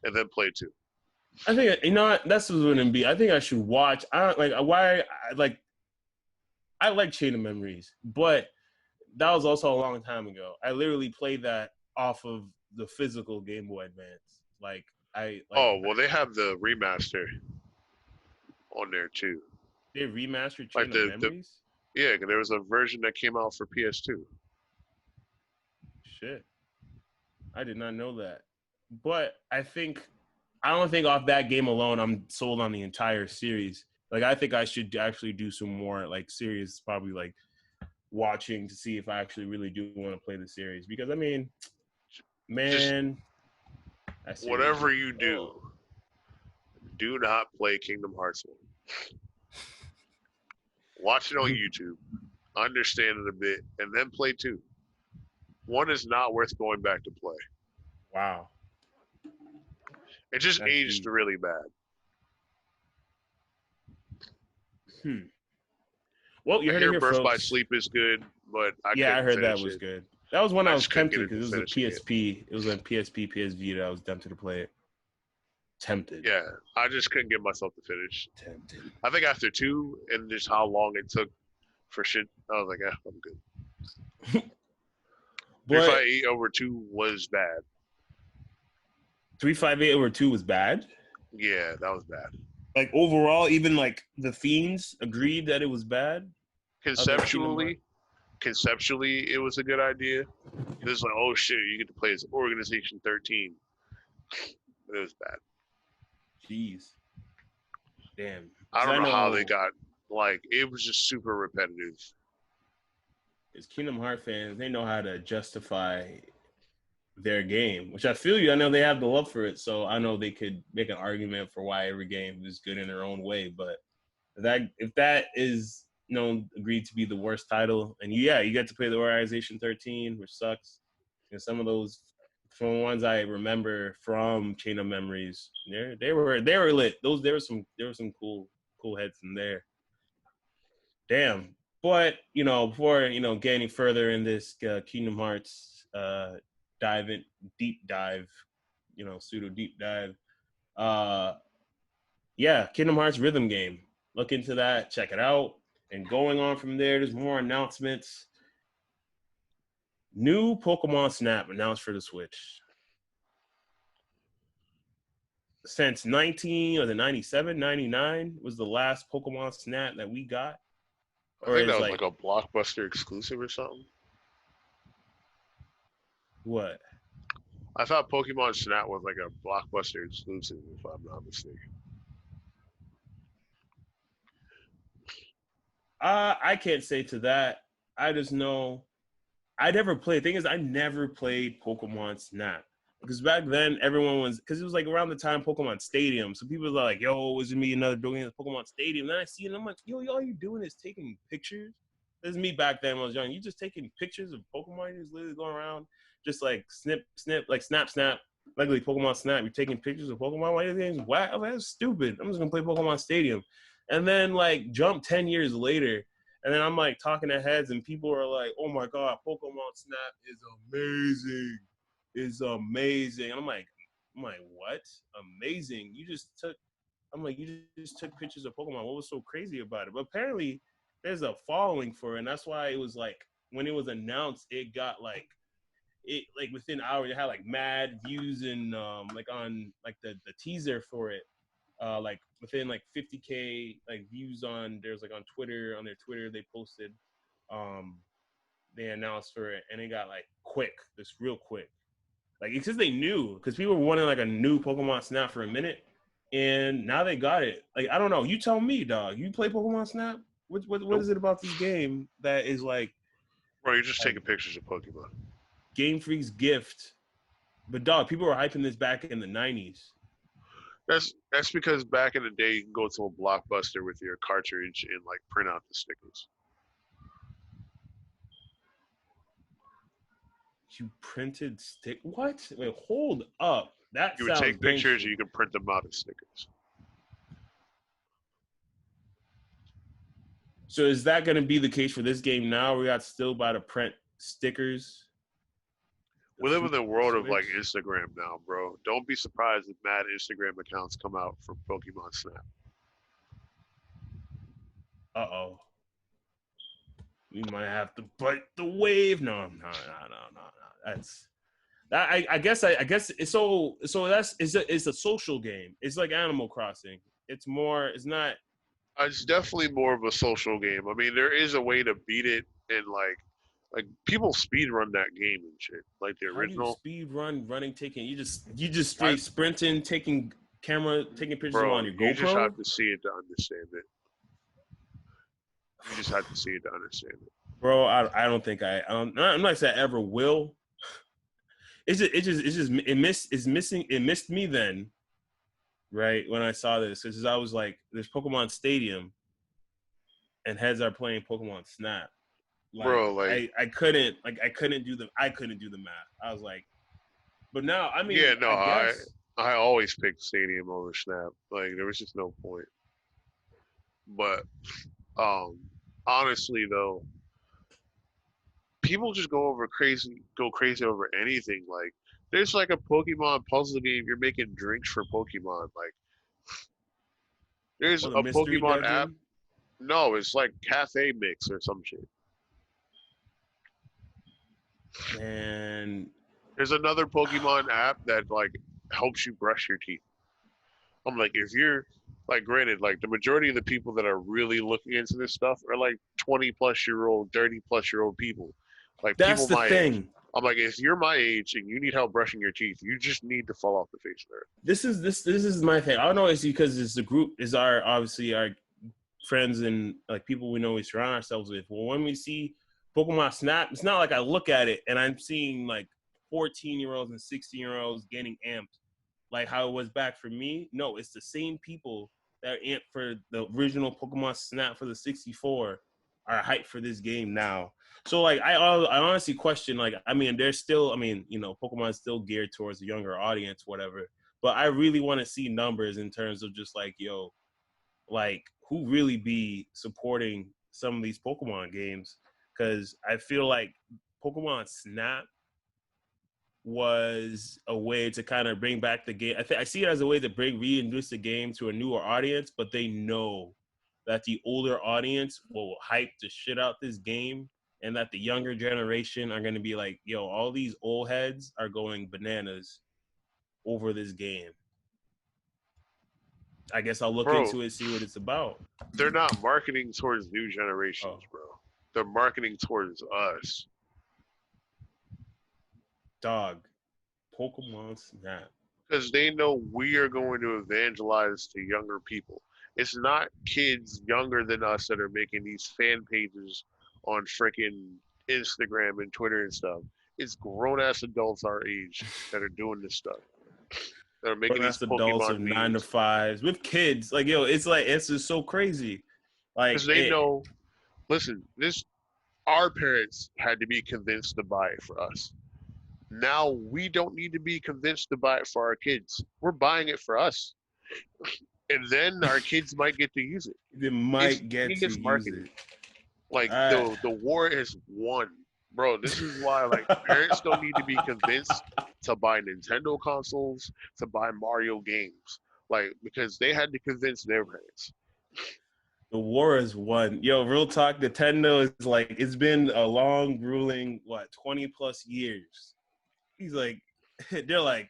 and then play it too. I think that's what it wouldn't be. I think I should watch. I don't like why. I like Chain of Memories, but that was also a long time ago. I literally played that off of the physical Game Boy Advance. Like I like Oh well, they have the remaster on there too. they remastered Like Chain of Memories. yeah, there was a version that came out for PS2. Shit, I did not know that. But I don't think off that game alone I'm sold on the entire series. Like I think I should actually do some more like serious, probably like watching to see if I actually really do want to play the series. Because I mean, Just man, that series whatever was you do not play Kingdom Hearts 1. Watch it on YouTube, understand it a bit, and then play 2. 1 is not worth going back to play. wow. It just That's aged deep. really bad. Well, you I heard it hear here, Birth by folks. Sleep is good, but I Yeah, I couldn't heard that finish was it. good. That was when I I was just couldn't tempted get because into it was a finishing it. PSP. It was on PSP, PS Vita. I was tempted to play it. Tempted. Yeah, I just couldn't get myself to finish. Tempted. I think after 2 and just how long it took for shit, I was like, I'm good. But 358 over 2 was bad. 358 over 2 was bad. Yeah, that was bad. Like overall, even like the fiends agreed that it was bad. Other Kingdom Hearts. Conceptually, it was a good idea. It was like, oh shit, you get to play as Organization 13. But it was bad. Jeez. Damn. I Because don't I know how they know got, like, it was just super repetitive. as Kingdom Heart fans, they know how to justify their game, which I feel you. I know they have the love for it, so I know they could make an argument for why every game is good in their own way. But if that is agreed to be the worst title, and you get to play the Organization 13, which sucks. And some of those from the ones I remember from Chain of Memories, they were lit. There were some cool heads in there. Damn. But before getting further in this Kingdom Hearts deep dive, pseudo deep dive, uh, yeah, Kingdom Hearts rhythm game. Look into that, check it out, and going on from there, there's more announcements. New Pokemon Snap announced for the Switch. Since 97, 99 was the last Pokemon Snap that we got. I Or think that is was like like a Blockbuster exclusive or something. what? I thought Pokemon Snap was like a Blockbuster exclusive, if I'm not mistaken. I can't say to that. I just know I never played. The thing is, I never played Pokemon Snap because back then everyone was because it was like around the time Pokemon Stadium. So people were like, "Yo, is it me another doing Pokemon Stadium?" And then I see it, and I'm like, "Yo, all you doing is taking pictures." This is me back then when I was young. You just taking pictures of Pokemon. You just literally going around, just like snip, like snap, like Pokemon Snap. You're taking pictures of Pokemon. Why are things whack? I'm like, that's stupid. I'm just gonna play Pokemon Stadium. And then like jump 10 years later. And then I'm like talking to heads, and people are like, "Oh my god, Pokemon Snap is amazing! It's amazing!" And I'm like, what? Amazing? You just took? I'm like, you just took pictures of Pokemon. What was so crazy about it? But apparently, there's a following for it, and that's why it was like when it was announced, it got like within hours, it had like mad views and like on like the teaser for it like within like 50K like views on there's like on Twitter on their Twitter they posted um they announced for it and it got like this real quick like it's because they knew because people were wanting like a new Pokemon Snap for a minute and now they got it. Like I don't know, you tell me, dog. You play Pokemon Snap? What Nope. is it about this game that is Bro, you're just like taking pictures of Pokemon. Game Freak's gift? But dog, people were hyping this back in the 90s. That's because back in the day, you can go to a Blockbuster with your cartridge and like print out the stickers. You printed stick? What? Wait, hold up. That You would sounds take pictures and gangster. you can print them out as stickers. So is that going to be the case for this game now? We got still by to print stickers. We live in the world of like Switch? Instagram now, bro. Don't be surprised if mad Instagram accounts come out for Pokemon Snap. Uh-oh. We might have to bite the wave. No. That's that. I guess it's so that's it's a social game. It's like Animal Crossing. It's more. It's not. It's definitely more of a social game. I mean, there is a way to beat it, and like people speed run that game and shit. Like the How do you original, speed running, taking? You just I, straight sprinting, taking pictures on bro, your you just GoPro. have to see it to understand it. You just have to see it to understand it. Bro, I don't think I'm not saying I ever will. It missed me then, right, when I saw this, because I was like, there's Pokemon Stadium and heads are playing Pokemon Snap. Like Bro, like I couldn't do the math. I was like, but now I mean yeah, no, I I guess I always picked Stadium over Snap. Like there was just no point. But um honestly though, people just go crazy over anything. Like there's like a Pokemon puzzle game. You're making drinks for Pokemon. Like there's or the a mystery Pokemon app. dungeon. No, it's like Cafe Mix or some shit. And There's another Pokemon app that like helps you brush your teeth. I'm like, if you're like, granted, like the majority of the people that are really looking into this stuff are like 20-plus-year-old, 30-plus-year-old people, like that's people the my age. thing. I'm like, if you're my age and you need help brushing your teeth, you just need to fall off the face of the earth. This is my thing. I don't know. It's because it's the group is our obviously our friends and like people we know we surround ourselves with. Well, when we see Pokemon Snap, it's not like I look at it and I'm seeing like 14-year-olds and 16-year-olds getting amped like how it was back for me. No, it's the same people that are amped for the original Pokemon Snap for the 64 are hyped for this game now. So like I honestly question, like, I mean, there's still, I mean, Pokemon is still geared towards a younger audience, whatever. But I really want to see numbers in terms of just like, yo, like who really be supporting some of these Pokemon games, because I feel like Pokemon Snap was a way to kind of bring back the game. I see it as a way to reintroduce the game to a newer audience, but they know that the older audience will hype the shit out this game, and that the younger generation are going to be like, yo, all these old heads are going bananas over this game. I guess I'll look Bro, into it, see what it's about. they're not marketing towards new generations, Oh, bro. They're marketing towards us. dog, Pokemon Snap. Because they know we are going to evangelize to younger people. It's not kids younger than us that are making these fan pages on freaking Instagram and Twitter and stuff. It's grown ass adults our age that are doing this stuff. That are making Grown these ass adults Pokemon of 9 to memes. 5s with kids. Like, yo, it's like it's just so crazy. Like Because they know, listen, this our parents had to be convinced to buy it for us. Now we don't need to be convinced to buy it for our kids. We're buying it for us. And then our kids might get to use it. they It's might get to genius use marketing. it. Like I the war is won, bro. This is why like parents don't need to be convinced to buy Nintendo consoles, to buy Mario games, like because they had to convince their parents. The war is won. Yo, real talk. Nintendo is like, it's been a long, grueling 20 plus years. He's like, they're like,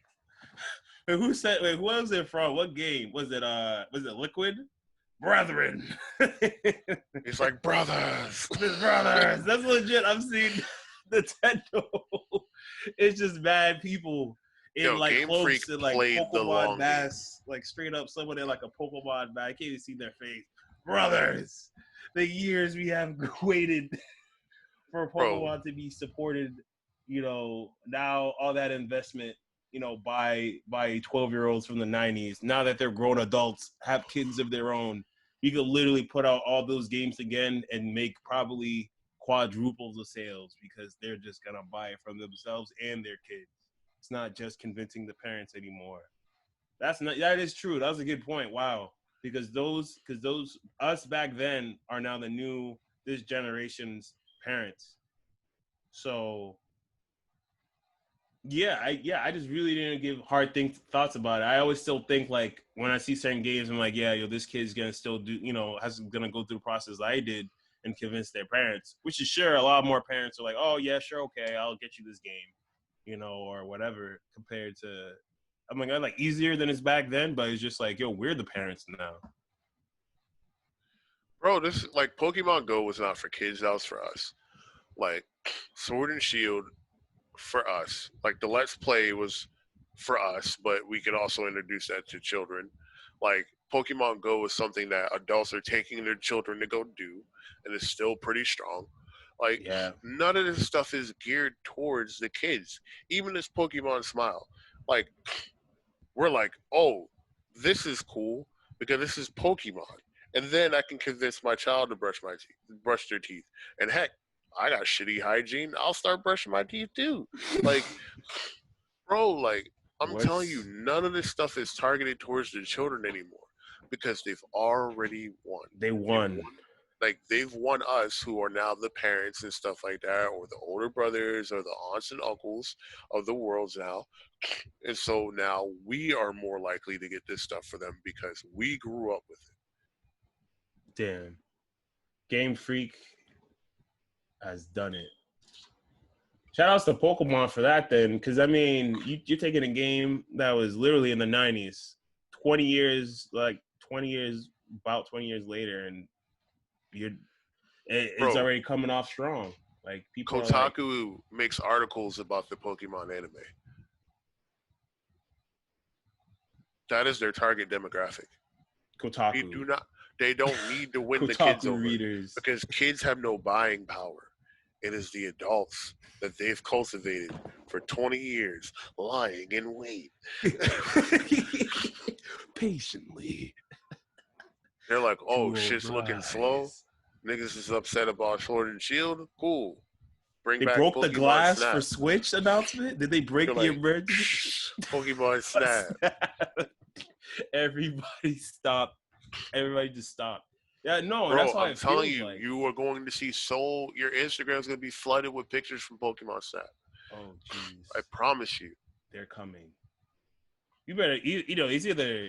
who said? Wait, who was it from? What game was it? Was it Liquid? Brethren. It's like brothers. His brothers. That's legit. I'm seeing Nintendo. It's just bad people in Yo, like Game Freak close and like played the Pokemon long game. masks, like straight up someone in like a Pokemon mask. I can't even see their face. Brothers, the years we have waited for Bro, Pokemon to be supported, now all that investment, by 12-year-olds from the 90s, now that they're grown adults, have kids of their own, we could literally put out all those games again and make probably quadruples the sales because they're just gonna buy it from themselves and their kids. It's not just convincing the parents anymore. That is true. That was a good point. Wow. Because those us back then are now this generation's parents. So I just really didn't give thoughts about it. I always still think like when I see certain games, I'm like, yeah, this kid's gonna still do, gonna go through the process I did and convince their parents. Which is sure, a lot more parents are like, oh yeah, sure, okay, I'll get you this game, or whatever. Compared to, I'm like easier than it's back then, but it's just like, yo, we're the parents now. Bro, this like Pokemon Go was not for kids. That was for us. Like Sword and Shield for us. Like the Let's Play was for us, but we could also introduce that to children. Like Pokemon Go is something that adults are taking their children to go do, and it's still pretty strong. Like Yeah. none of this stuff is geared towards the kids. Even this Pokemon Smile, like we're like, oh, this is cool because this is Pokemon, and then I can convince my child to brush their teeth. And heck, I got shitty hygiene. I'll start brushing my teeth too. Like, bro, like I'm telling you, What's none of this stuff is targeted towards the children anymore because they've already won. They won. Like they've won us, who are now the parents and stuff like that, or the older brothers, or the aunts and uncles of the world now. And so now we are more likely to get this stuff for them because we grew up with it. Damn. Game Freak has done it. Shout outs to Pokemon for that then, because I mean, you're taking a game that was literally in the 90s, 20 years, about 20 years later, and it's Bro, already coming off strong. Like people are like, Kotaku makes articles about the Pokemon anime. That is their target demographic. Kotaku. They don't need to win the kids over because kids have no buying power. It is the adults that they've cultivated for 20 years, lying in wait. Patiently. They're like, oh, shit's looking slow. Niggas is upset about Sword and Shield. Cool. They broke Pokemon the glass Snap for Switch announcement? Did they break the emergency? Pokemon Snap. Everybody stopped. Everybody just stopped. Yeah, no, bro, that's why I'm telling you, you are going to see your Instagram's going to be flooded with pictures from Pokemon Snap. Oh, jeez. I promise you. They're coming. You better, it's either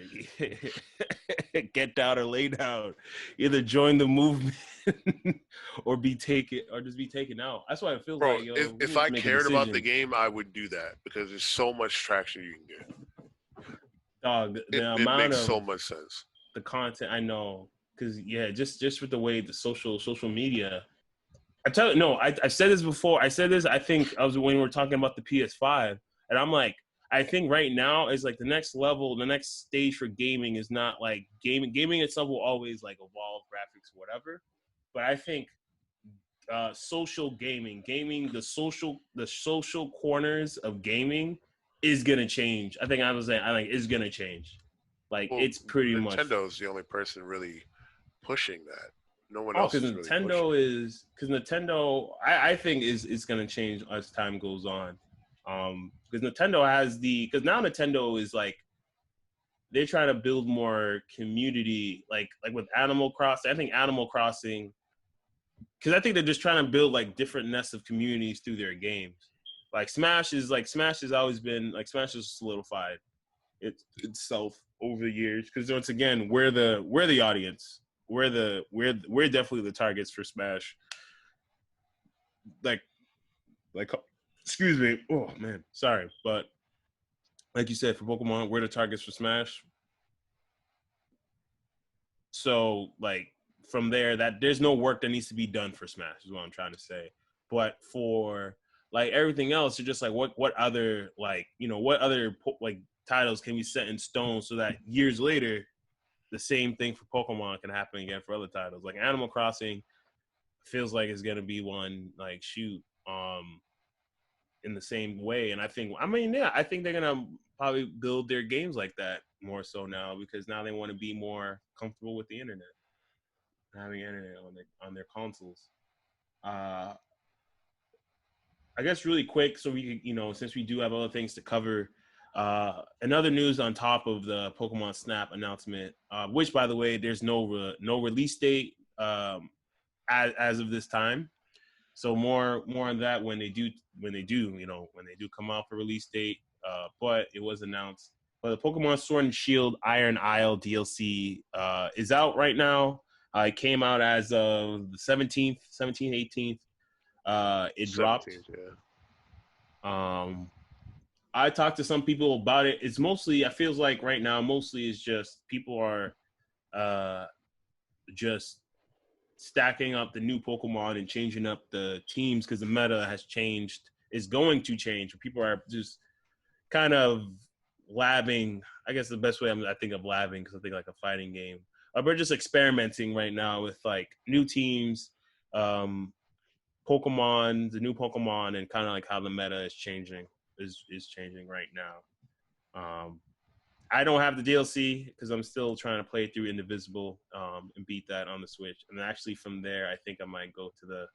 get down or lay down. Either join the movement or just be taken out. That's why it feels bro, like, if I cared about the game, I would do that because there's so much traction you can get. Dog, it makes so much sense. The content, I know. Because just with the way the social media, I said this before. I think I was when we were talking about the PS5, and I'm like, I think right now is like the next level, the next stage for gaming is not like gaming. Gaming itself will always like evolve graphics, whatever. But I think social gaming, the social corners of gaming is gonna change. I think it's gonna change. Like it's pretty much Nintendo's the only person really pushing that. No one else is really because Nintendo, I think is going to change as time goes on. Because Nintendo has because now Nintendo is like they're trying to build more community, like with Animal Crossing. I think Animal Crossing, because I think they're just trying to build like different nests of communities through their games. Smash has always been like Smash has solidified itself over the years because once again we're the audience. We're definitely the targets for Smash. Like, excuse me. Oh man, sorry, but like you said, for Pokemon, we're the targets for Smash. So like from there, that there's no work that needs to be done for Smash is what I'm trying to say. But for like everything else, you're just like what other titles can we set in stone so that years later the same thing for Pokemon can happen again for other titles. Like Animal Crossing feels like it's gonna be one in the same way. And I think they're gonna probably build their games like that more so now because now they want to be more comfortable with the internet, having internet on their consoles. Uh, I guess really quick, so we, since we do have other things to cover, another news on top of the Pokemon Snap announcement, which, by the way, there's no release date as of this time. So more on that when they do come out for release date. But it was announced. But the Pokemon Sword and Shield Iron Isle DLC is out right now. It came out as of the 17th, 18th. It dropped. 17th, yeah. I talked to some people about it. It's mostly, I feels like right now, mostly is just people are just stacking up the new Pokemon and changing up the teams because the meta has changed, is going to change. People are just kind of labbing. I guess the best way I think of labbing, because I think like a fighting game. We're just experimenting right now with like new teams, Pokemon, the new Pokemon, and kind of like how the meta is changing changing right now. I don't have the DLC because I'm still trying to play through Indivisible and beat that on the Switch. And actually from there, I think I might go to the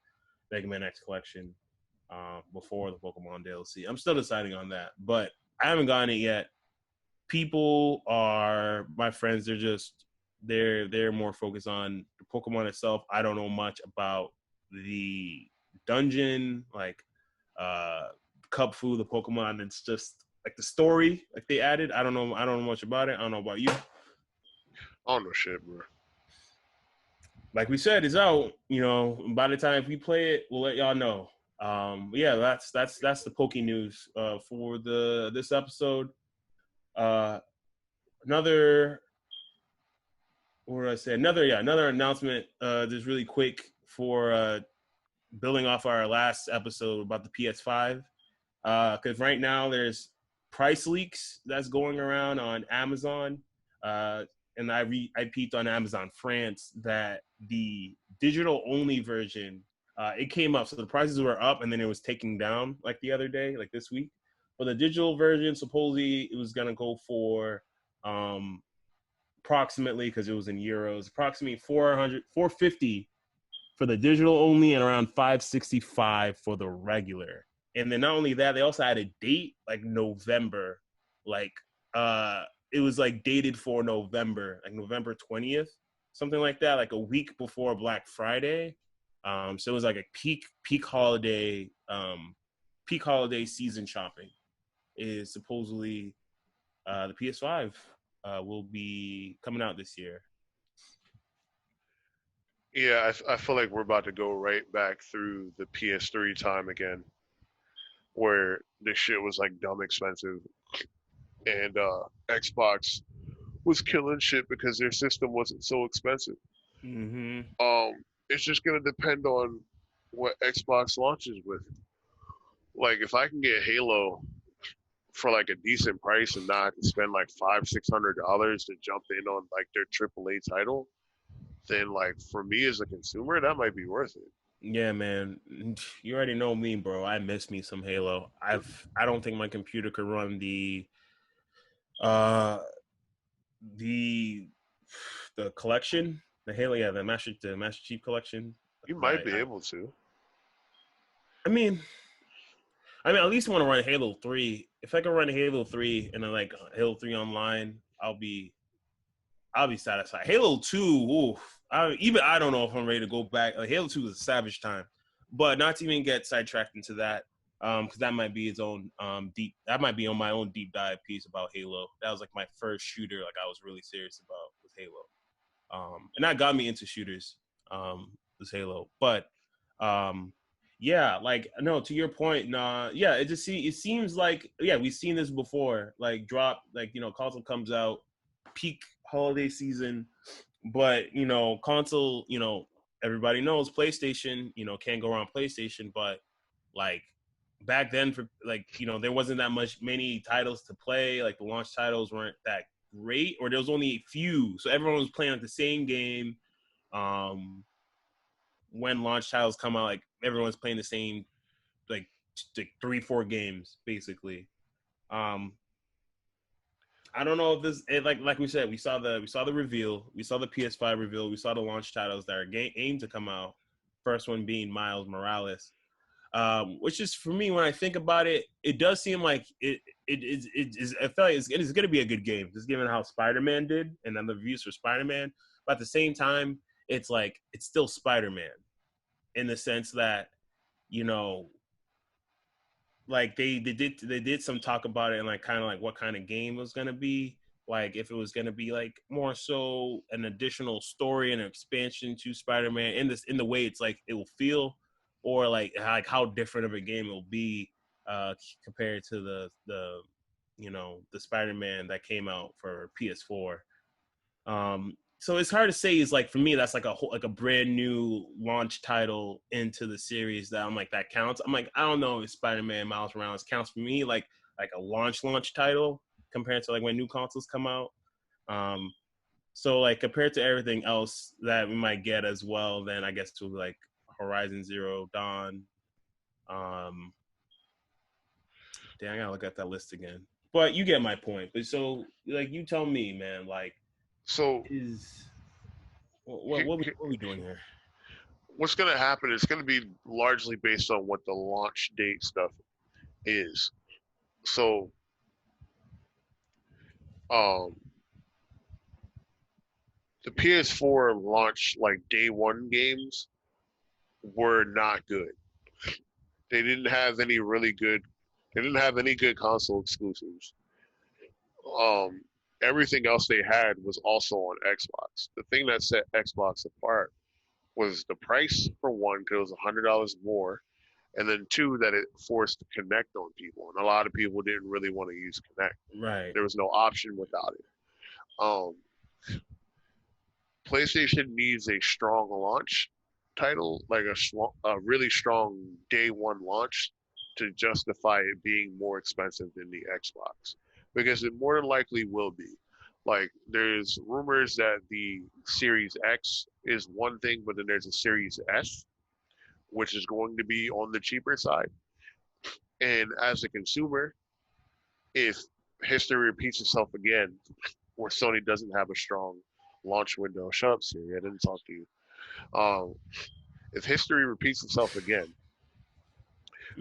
Mega Man X collection before the Pokemon DLC. I'm still deciding on that, but I haven't gotten it yet. People are my friends. They're more focused on the Pokemon itself. I don't know much about the dungeon, like Cup Fu, the Pokemon. It's just like the story, like they added. I don't know much about it. I don't know about you. I don't know shit, bro. Like we said, it's out. By the time we play it, we'll let y'all know. Yeah, that's the Poke news for this episode. Another, what did I say? Another announcement. Just really quick for building off our last episode about the PS5. Because right now there's price leaks that's going around on Amazon. And I peeped on Amazon France that the digital only version, it came up. So the prices were up and then it was taking down like the other day, like this week. But the digital version, supposedly it was going to go for approximately, because it was in euros, approximately 450 for the digital only and around 565 for the regular. And then not only that, they also had a date like November, like it was like dated for November, like November 20th, something like that, like a week before Black Friday. So it was like a peak holiday season shopping. Is supposedly the PS5 will be coming out this year. Yeah, I feel like we're about to go right back through the PS3 time again, where this shit was like dumb expensive, and Xbox was killing shit because their system wasn't so expensive. Mm-hmm. It's just gonna depend on what Xbox launches with. Like, if I can get Halo for like a decent price and not have to spend like $500-600 to jump in on like their AAA title, then like for me as a consumer, that might be worth it. Yeah, man. You already know me, bro. I miss me some Halo. I don't think my computer could run uh the collection, the Halo, yeah, the Master Chief collection. You might But be able to. I mean, at least want to run Halo 3. If I can run Halo 3 and then like Halo 3 online, I'll be satisfied. Halo 2, oof, I don't know if I'm ready to go back. Halo 2 is a savage time, but not to even get sidetracked into that, because that might be its own that might be on my own deep dive piece about Halo. That was like my first shooter, like I was really serious about with Halo, and that got me into shooters. Was Halo, but yeah, like no, to your point, nah, yeah, it seems like, yeah, we've seen this before, like drop, like console comes out peak holiday season, but console, everybody knows PlayStation, can't go around PlayStation, but like back then, for like there wasn't that many titles to play, like the launch titles weren't that great, or there was only a few, so everyone was playing like the same game. When launch titles come out, like everyone's playing the same like 3-4 games basically. I don't know if this, like we said, we saw the reveal, we saw the PS5 reveal, we saw the launch titles that are aimed to come out first one being Miles Morales. Which is, for me, when I think about it, it does seem like I feel like it is going to be a good game, just given how Spider-Man did and then the reviews for Spider-Man. But at the same time, it's like it's still Spider-Man in the sense that, you know, like they did some talk about it and like kind of like what kind of game it was going to be. Like if it was going to be like more so an additional story and an expansion to Spider-Man in the way it's like it will feel, or like how different of a game it will be compared to the the Spider-Man that came out for PS4. So it's hard to say. Is like, for me, that's like a brand new launch title into the series that I'm like, that counts. I'm like, I don't know if Spider-Man Miles Morales counts for me like a launch title compared to like when new consoles come out. So like compared to everything else that we might get as well, then I guess to like Horizon Zero Dawn. Damn, I gotta look at that list again. But you get my point. But so like, you tell me, man. Like, So is he- what he- are we doing here? what's going to happen is going to be largely based on what the launch date stuff is. So, um, the PS4 launch like day one games were not good. They didn't have any really good. They didn't have any good console exclusives. Um, Everything else they had was also on Xbox. The thing that set Xbox apart was the price, for one, because it was $100 more, and then two, that it forced to connect on people, and a lot of people didn't really want to use Connect. Right. There was no option without it. Um, PlayStation needs a strong launch title, like a really strong day one launch, to justify it being more expensive than the Xbox, because it more than likely will be. Like, there's rumors that the Series X is one thing, but then there's a Series S, which is going to be on the cheaper side. And as a consumer, if history repeats itself again, where Sony doesn't have a strong launch window, shut up, Siri, I didn't talk to you. Um, if history repeats itself again,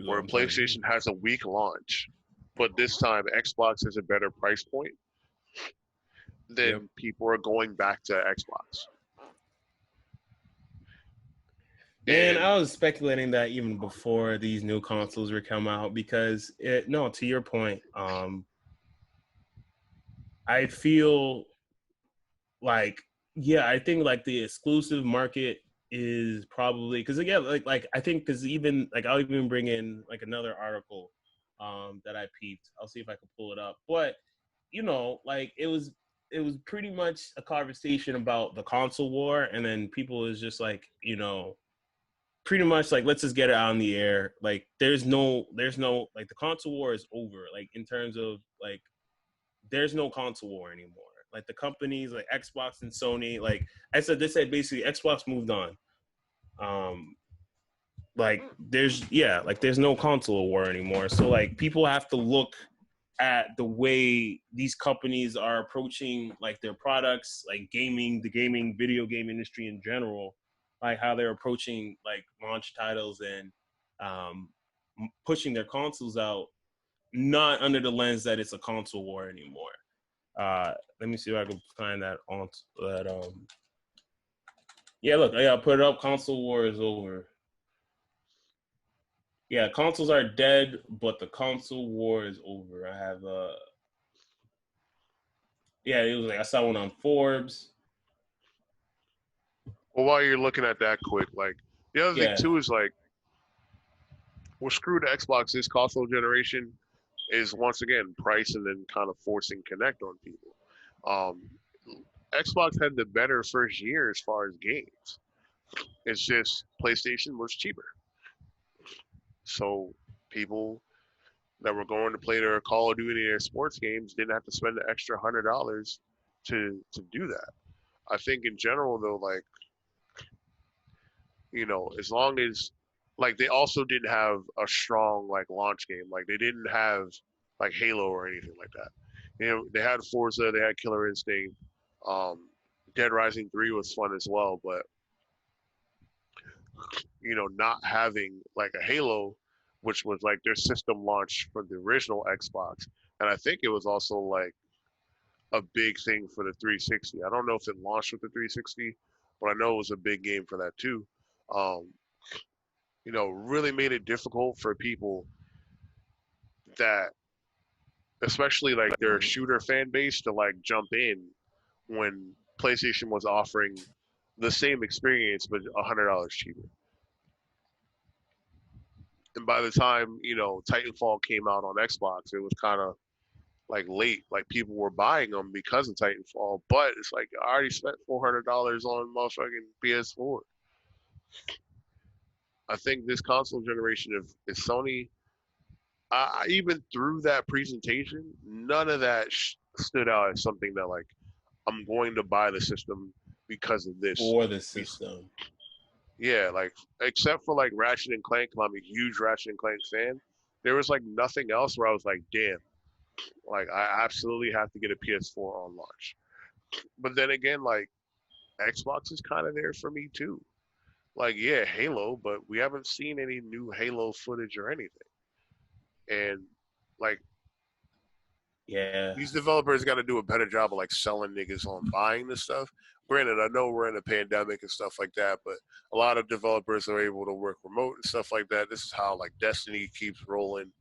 where I'm trying to. PlayStation has a weak launch, but this time Xbox has a better price point, Yep. then people are going back to Xbox. Man, And I was speculating that even before these new consoles were come out, because no, to your point, I feel like, yeah, I think like the exclusive market is probably, because again, like I think, because even like I'll even bring in like another article that I peeped. I'll see if I can pull it up. But like it was pretty much a conversation about the console war, and then people is just like, pretty much like, let's just get it out in the air. Like there's no like, the console war is over. Like, in terms of like, there's no console war anymore. Like, the companies like Xbox and Sony, like they said basically Xbox moved on. Um, like there's no console war anymore. So like, people have to look at the way these companies are approaching like their products, like the gaming video game industry in general, like how they're approaching like launch titles and um, pushing their consoles out, not under the lens that it's a console war anymore. Let me see if I can find that on that. Yeah, look, I put it up. Console war is over. Yeah, consoles are dead, but the console war is over. I have yeah, it was like, I saw one on Forbes. well, while you're looking at that quick, like, the other thing Yeah, too is like, what screwed Xbox this console generation is, once again, price, and then kind of forcing Connect on people. Um, Xbox had the better first year as far as games. It's just PlayStation was cheaper. So people that were going to play their Call of Duty or sports games didn't have to spend the extra $100 to do that. I think in general though, like, as long as, like, they also didn't have a strong like launch game. Like, they didn't have like Halo or anything like that. They had Forza, they had Killer Instinct. Um, Dead Rising 3 was fun as well, but not having like a Halo, which was like their system launch for the original Xbox, and I think it was also like a big thing for the 360. I don't know if it launched with the 360, but I know it was a big game for that too. Um, really made it difficult for people that, especially like their shooter fan base, to like jump in when PlayStation was offering the same experience but $100 cheaper. And by the time Titanfall came out on Xbox, it was kind of like late. Like people were buying them because of Titanfall, but it's like I already spent $400 on motherfucking PS4. I think this console generation of is Sony. Even through that presentation, none of that stood out as something that like I'm going to buy the system because of this. For the system. Yeah, like except for like Ratchet and Clank, I'm a huge Ratchet and Clank fan. There was like nothing else where I was like, damn, like I absolutely have to get a PS4 on launch. But then again, like Xbox is kind of there for me too. Like yeah, Halo, but we haven't seen any new Halo footage or anything. And like Yeah. these developers got to do a better job of like selling niggas on buying this stuff. Granted, I know we're in a pandemic and stuff like that, but a lot of developers are able to work remote and stuff like that. This is how like Destiny keeps rolling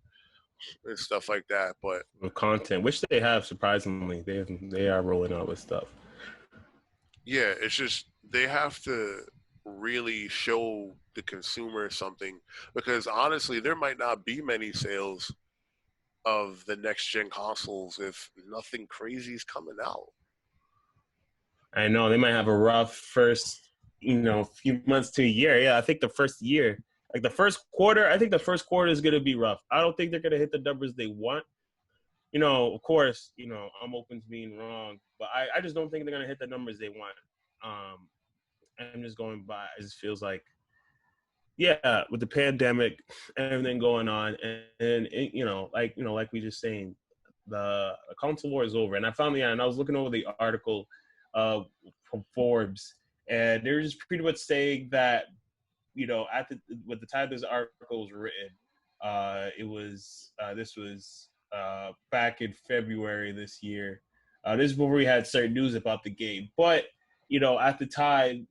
and stuff like that. But with content, which they have surprisingly, they are rolling out with stuff. yeah, it's just they have to really show the consumer something because honestly, there might not be many sales of the next gen consoles if nothing crazy is coming out. I know they might have a rough first, few months to a year. Yeah, I think the first year, like the first quarter, I think the first quarter is gonna be rough. I don't think they're gonna hit the numbers they want. Of course, I'm open to being wrong, but I just don't think they're gonna hit the numbers they want. Um, I'm just going by. It just feels like, yeah, with the pandemic, everything going on, and like we just saying, the console war is over. And I finally, and I was looking over the article from Forbes, and they're just pretty much saying that with the time this article was written, this was back in February this year. This is before we had certain news about the game, but at the time,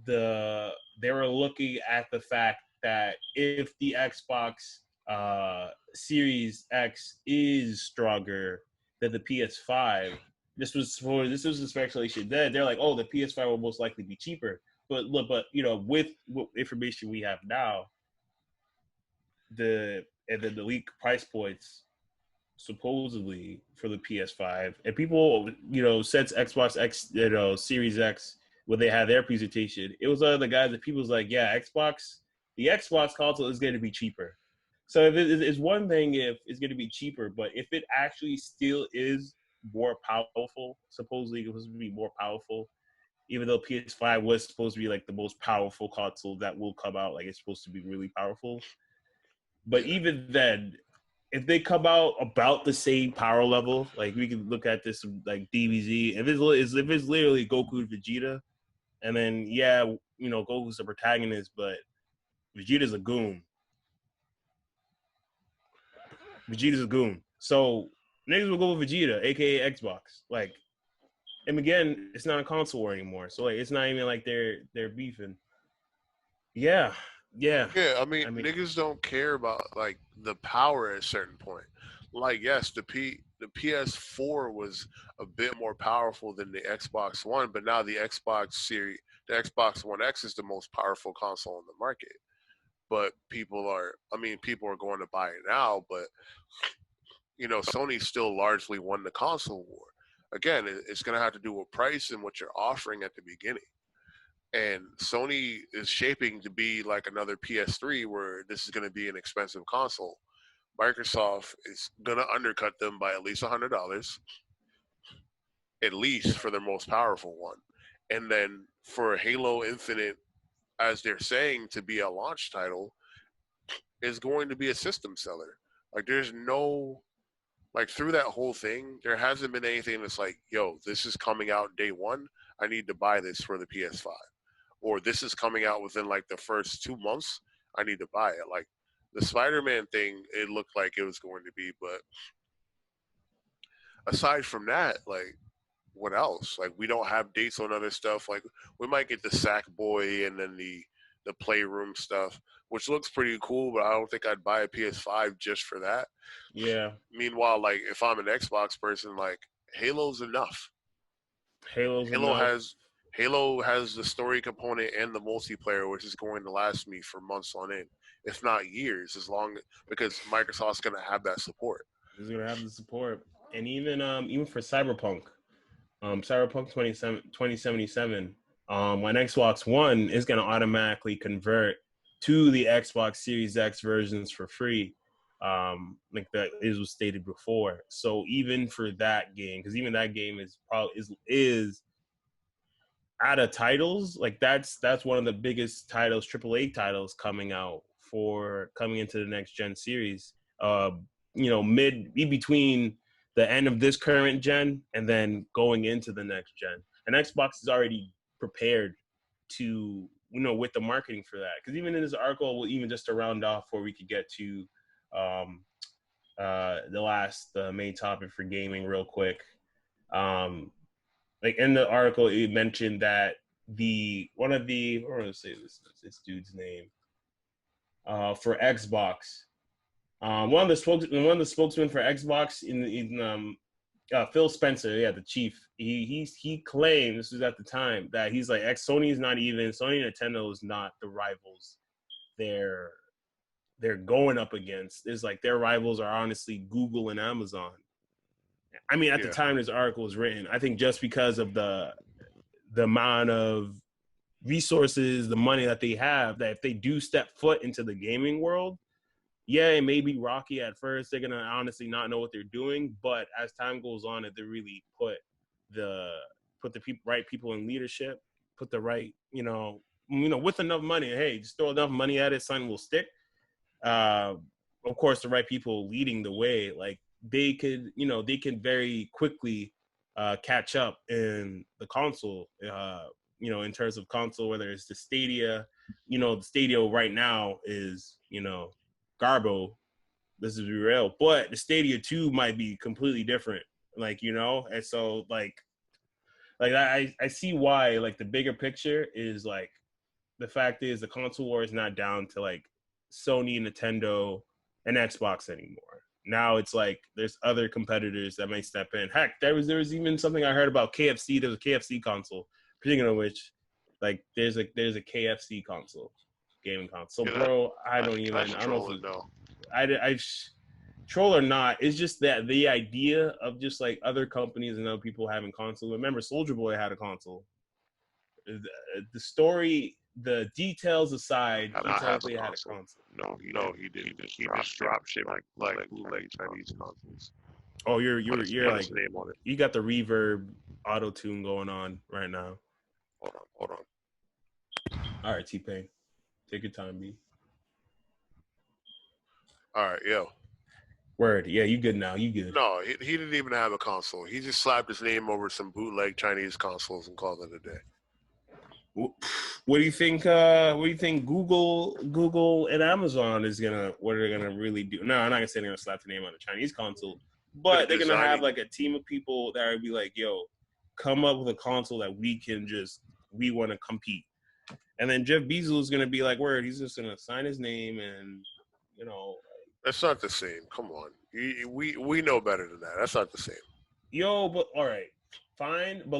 they were looking at the fact that if the Xbox Series X is stronger than the PS5, this was the speculation. They're like, oh, the PS5 will most likely be cheaper. But look, with what information we have now, and then the leak price points supposedly for the PS5, and people, since Xbox X, Series X, when they had their presentation, it was the guys that people was like, yeah, the Xbox console is going to be cheaper. So if it's one thing if it's going to be cheaper, but if it actually still is more powerful, supposedly it was supposed to be more powerful, even though PS5 was supposed to be like the most powerful console that will come out, like it's supposed to be really powerful. But Yeah. even then, if they come out about the same power level, like we can look at this like DBZ. If it's literally Goku and Vegeta, and then Goku's the protagonist, but Vegeta's a goon. Vegeta's a goon. So niggas will go with Vegeta, aka Xbox. Like, and again, it's not a console war anymore. So like, it's not even like they're beefing. Yeah, yeah. Yeah, I mean, I mean, niggas don't care about like the power at a certain point. Like, yes, the PS4 was a bit more powerful than the Xbox One, but now the Xbox One X is the most powerful console in the market. But people are going to buy it now, but Sony still largely won the console war. Again, it's going to have to do with price and what you're offering at the beginning. And Sony is shaping to be like another PS3 where this is going to be an expensive console. Microsoft is going to undercut them by at least $100, at least for their most powerful one. And then for Halo Infinite, as they're saying, to be a launch title, is going to be a system seller. Like there's no like through that whole thing, there hasn't been anything that's like, yo, this is coming out day one. I need to buy this for the PS5. or this is coming out within like the first 2 months, I need to buy it. Like the Spider-Man thing, it looked like it was going to be, but aside from that, like what else? Like we don't have dates on other stuff. Like we might get the Sackboy and then the Playroom stuff, which looks pretty cool, but I don't think I'd buy a PS5 just for that. Yeah. Meanwhile, like if I'm an Xbox person, like Halo's enough. Halo's Halo enough. has Halo has the story component and the multiplayer, which is going to last me for months on end, if not years, as long because Microsoft's going to have that support. It's gonna have the support, and even for Cyberpunk, Cyberpunk 2077, when Xbox One is gonna automatically convert to the Xbox Series X versions for free, like that was stated before. So even for that game, because even that game is probably is out of titles, like that's one of the biggest titles, AAA titles coming into the next gen series. Mid between the end of this current gen and then going into the next gen. And Xbox is already prepared to, with the marketing for that. Because even in this article, even just to round off before we could get to the main topic for gaming real quick. Like in the article, it mentioned that I want to say this dude's name for Xbox. One of the spokesmen for Xbox Phil Spencer, the chief. He claimed, this was at the time, that he's like Sony and Nintendo is not the rivals they're going up against. It's like their rivals are honestly Google and Amazon. I mean, at the time this article was written, I think just because of the amount of resources, the money that they have, that if they do step foot into the gaming world, yeah, it may be rocky at first. They're gonna honestly not know what they're doing, but as time goes on, if they really put the right people in leadership, put the right, with enough money, hey, just throw enough money at it, something will stick. Of course, the right people leading the way, like they can very quickly catch up in the console. In terms of console, whether it's the Stadia, the Stadia right now is, Garbo, this is real, but the Stadia 2 might be completely different, and so I see why, like the bigger picture is like the fact is the console war is not down to like Sony, Nintendo, and Xbox anymore. Now it's like there's other competitors that may step in. Heck, there was even something I heard about KFC. There's a KFC console, speaking of which, like there's a KFC console, gaming console. So, bro, I don't know. I troll or not. It's just that the idea of just like other companies and other people having consoles. Remember, Soldier Boy had a console. The story, the details aside, he technically had a console. No, he didn't. He just dropped shit like bootleg Chinese consoles. Oh, you're like name on it. You got the reverb auto tune going on right now. Hold on. All right, T-Pain, take your time, B. All right, yo. Word, yeah, you good now? You good? No, he didn't even have a console. He just slapped his name over some bootleg Chinese consoles and called it a day. What do you think? What do you think? Google and Amazon what are they gonna really do? No, I'm not gonna say they're gonna slap the name on the Chinese console, but they're gonna have like a team of people that would be like, "Yo, come up with a console that we want to compete." And then Jeff Bezos is gonna be like, "Word," he's just gonna sign his name, and that's not the same. Come on, we know better than that. That's not the same. Yo, but all right, fine, but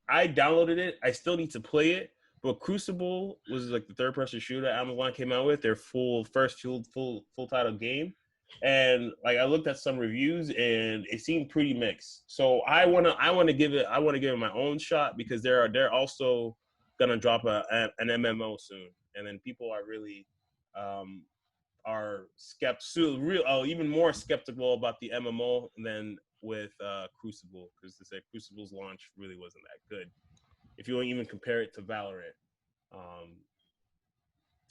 I downloaded it. I still need to play it. But Crucible was like the third-person shooter Amazon came out with, their full title game. And like I looked at some reviews and it seemed pretty mixed. So I wanna give it my own shot because they're also gonna drop an MMO soon. And then people are really are even more skeptical about the MMO than with Crucible, because they said Crucible's launch really wasn't that good. If you even compare it to Valorant,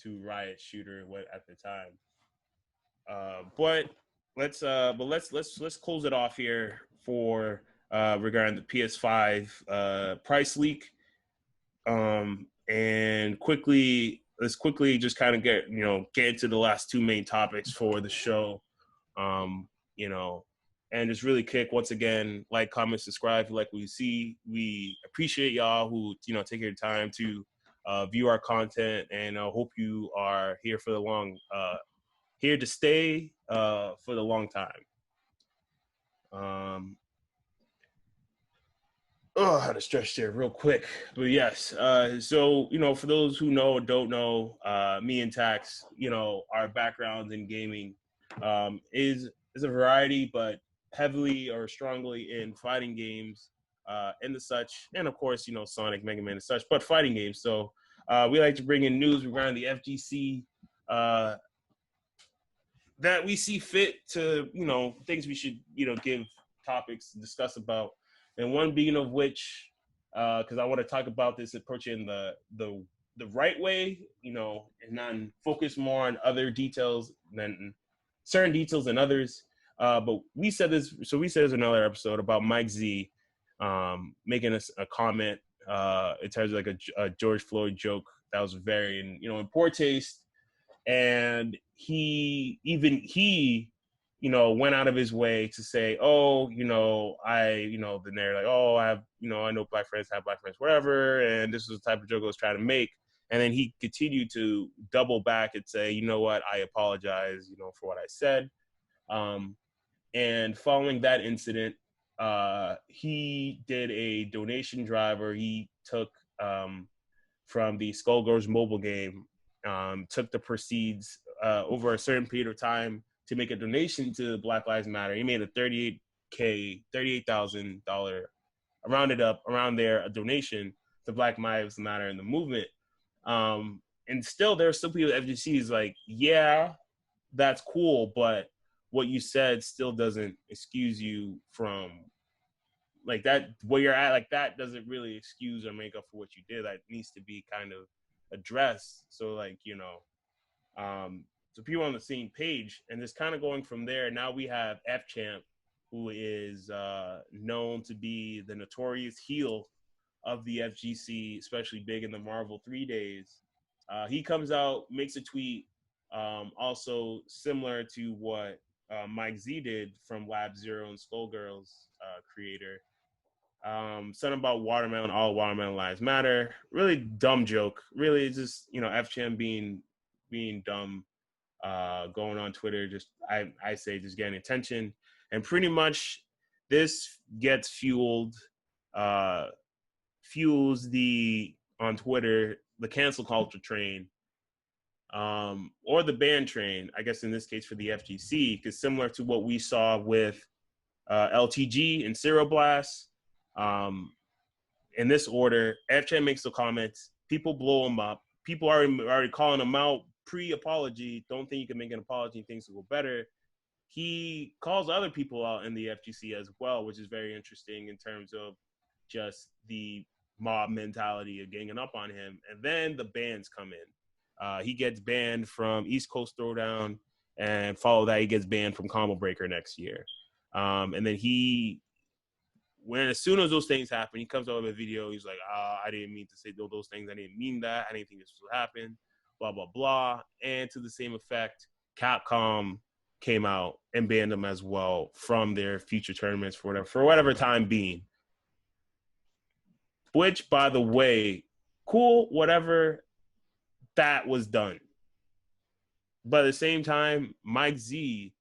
to Riot shooter at the time. But let's close it off here for regarding the PS5 price leak. and let's quickly just kind of get into the last two main topics for the show. You know, and just really kick once again, like, comment, subscribe if you like what you see. We appreciate y'all who take your time to view our content, and I hope you are here for the here to stay for the long time. I had to stretch there real quick, but yes. So for those who know or don't know, me and Tax, our backgrounds in gaming is a variety, but heavily or strongly in fighting games and the such, and of course Sonic, Mega Man and such, but fighting games. So we like to bring in news regarding the FGC that we see fit to things we should give topics to discuss about, and one being of which, because I want to talk about this approaching the right way, and not focus more on other details than certain details than others. But we said this in another episode about Mike Z making a comment in terms of like a George Floyd joke that was very in poor taste. And he went out of his way to say, oh, then they're like, oh, I have, I know black friends have black friends, whatever. And this was the type of joke I was trying to make. And then he continued to double back and say, you know what, I apologize, for what I said. And following that incident, he did a donation drive, or he took from the Skullgirls mobile game, took the proceeds over a certain period of time to make a donation to Black Lives Matter. He made a $38,000, rounded up around there, a donation to Black Lives Matter and the movement. And still, there are still people at FGC is like, yeah, that's cool, but what you said still doesn't excuse you from like that, where you're at, like that doesn't really excuse or make up for what you did. That needs to be kind of addressed. So like, so people on the same page, and just kind of going from there. Now we have F Champ, who is known to be the notorious heel of the FGC, especially big in the Marvel 3 days. He comes out, makes a tweet, also similar to what Mike Z did from Lab Zero and Skullgirls creator. Something about watermelon, all watermelon lives matter. Really dumb joke. Really just, FGM being dumb, going on Twitter, just I say just getting attention. And pretty much this gets fuels the on Twitter, the cancel culture train, or the ban train, I guess in this case for the FGC, because similar to what we saw with LTG and Ceroblast, in this order, FJ makes the comments, people blow him up, people are already calling him out pre-apology, don't think you can make an apology and things will go better. He calls other people out in the FGC as well, which is very interesting in terms of just the mob mentality of ganging up on him. And then the bans come in. He gets banned from East Coast Throwdown, and follow that, he gets banned from Combo Breaker next year. And then as soon as those things happen, he comes out with a video. He's like, I didn't mean to say those things. I didn't mean that. I didn't think this would happen, blah, blah, blah. And to the same effect, Capcom came out and banned them as well from their future tournaments for whatever time being. Which, by the way, cool, whatever, that was done. But at the same time, Mike Z,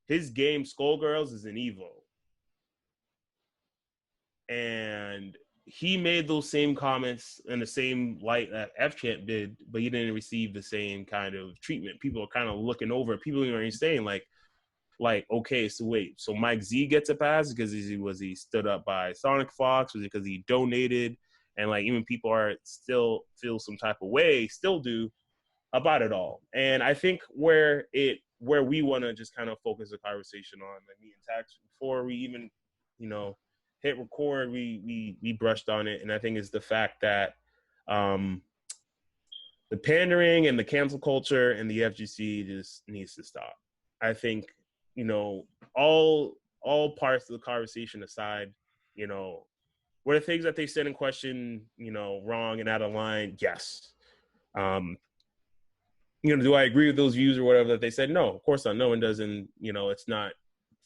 his game Skullgirls is an Evo. And he made those same comments in the same light that F-Champ did, but he didn't receive the same kind of treatment. People are kind of looking over. People are saying like, okay, so wait, so Mike Z gets a pass because he stood up by Sonic Fox? Was it because he donated? And like, even people are still feel some type of way, still do, about it all. And I think where we want to just kind of focus the conversation on, like me and Tax, before we even, hit record, we brushed on it, and I think it's the fact that the pandering and the cancel culture and the FGC just needs to stop. I think, all parts of the conversation aside, Were the things that they said in question, wrong and out of line? Yes. Um, do I agree with those views or whatever that they said? No, of course not. No one does, and it's not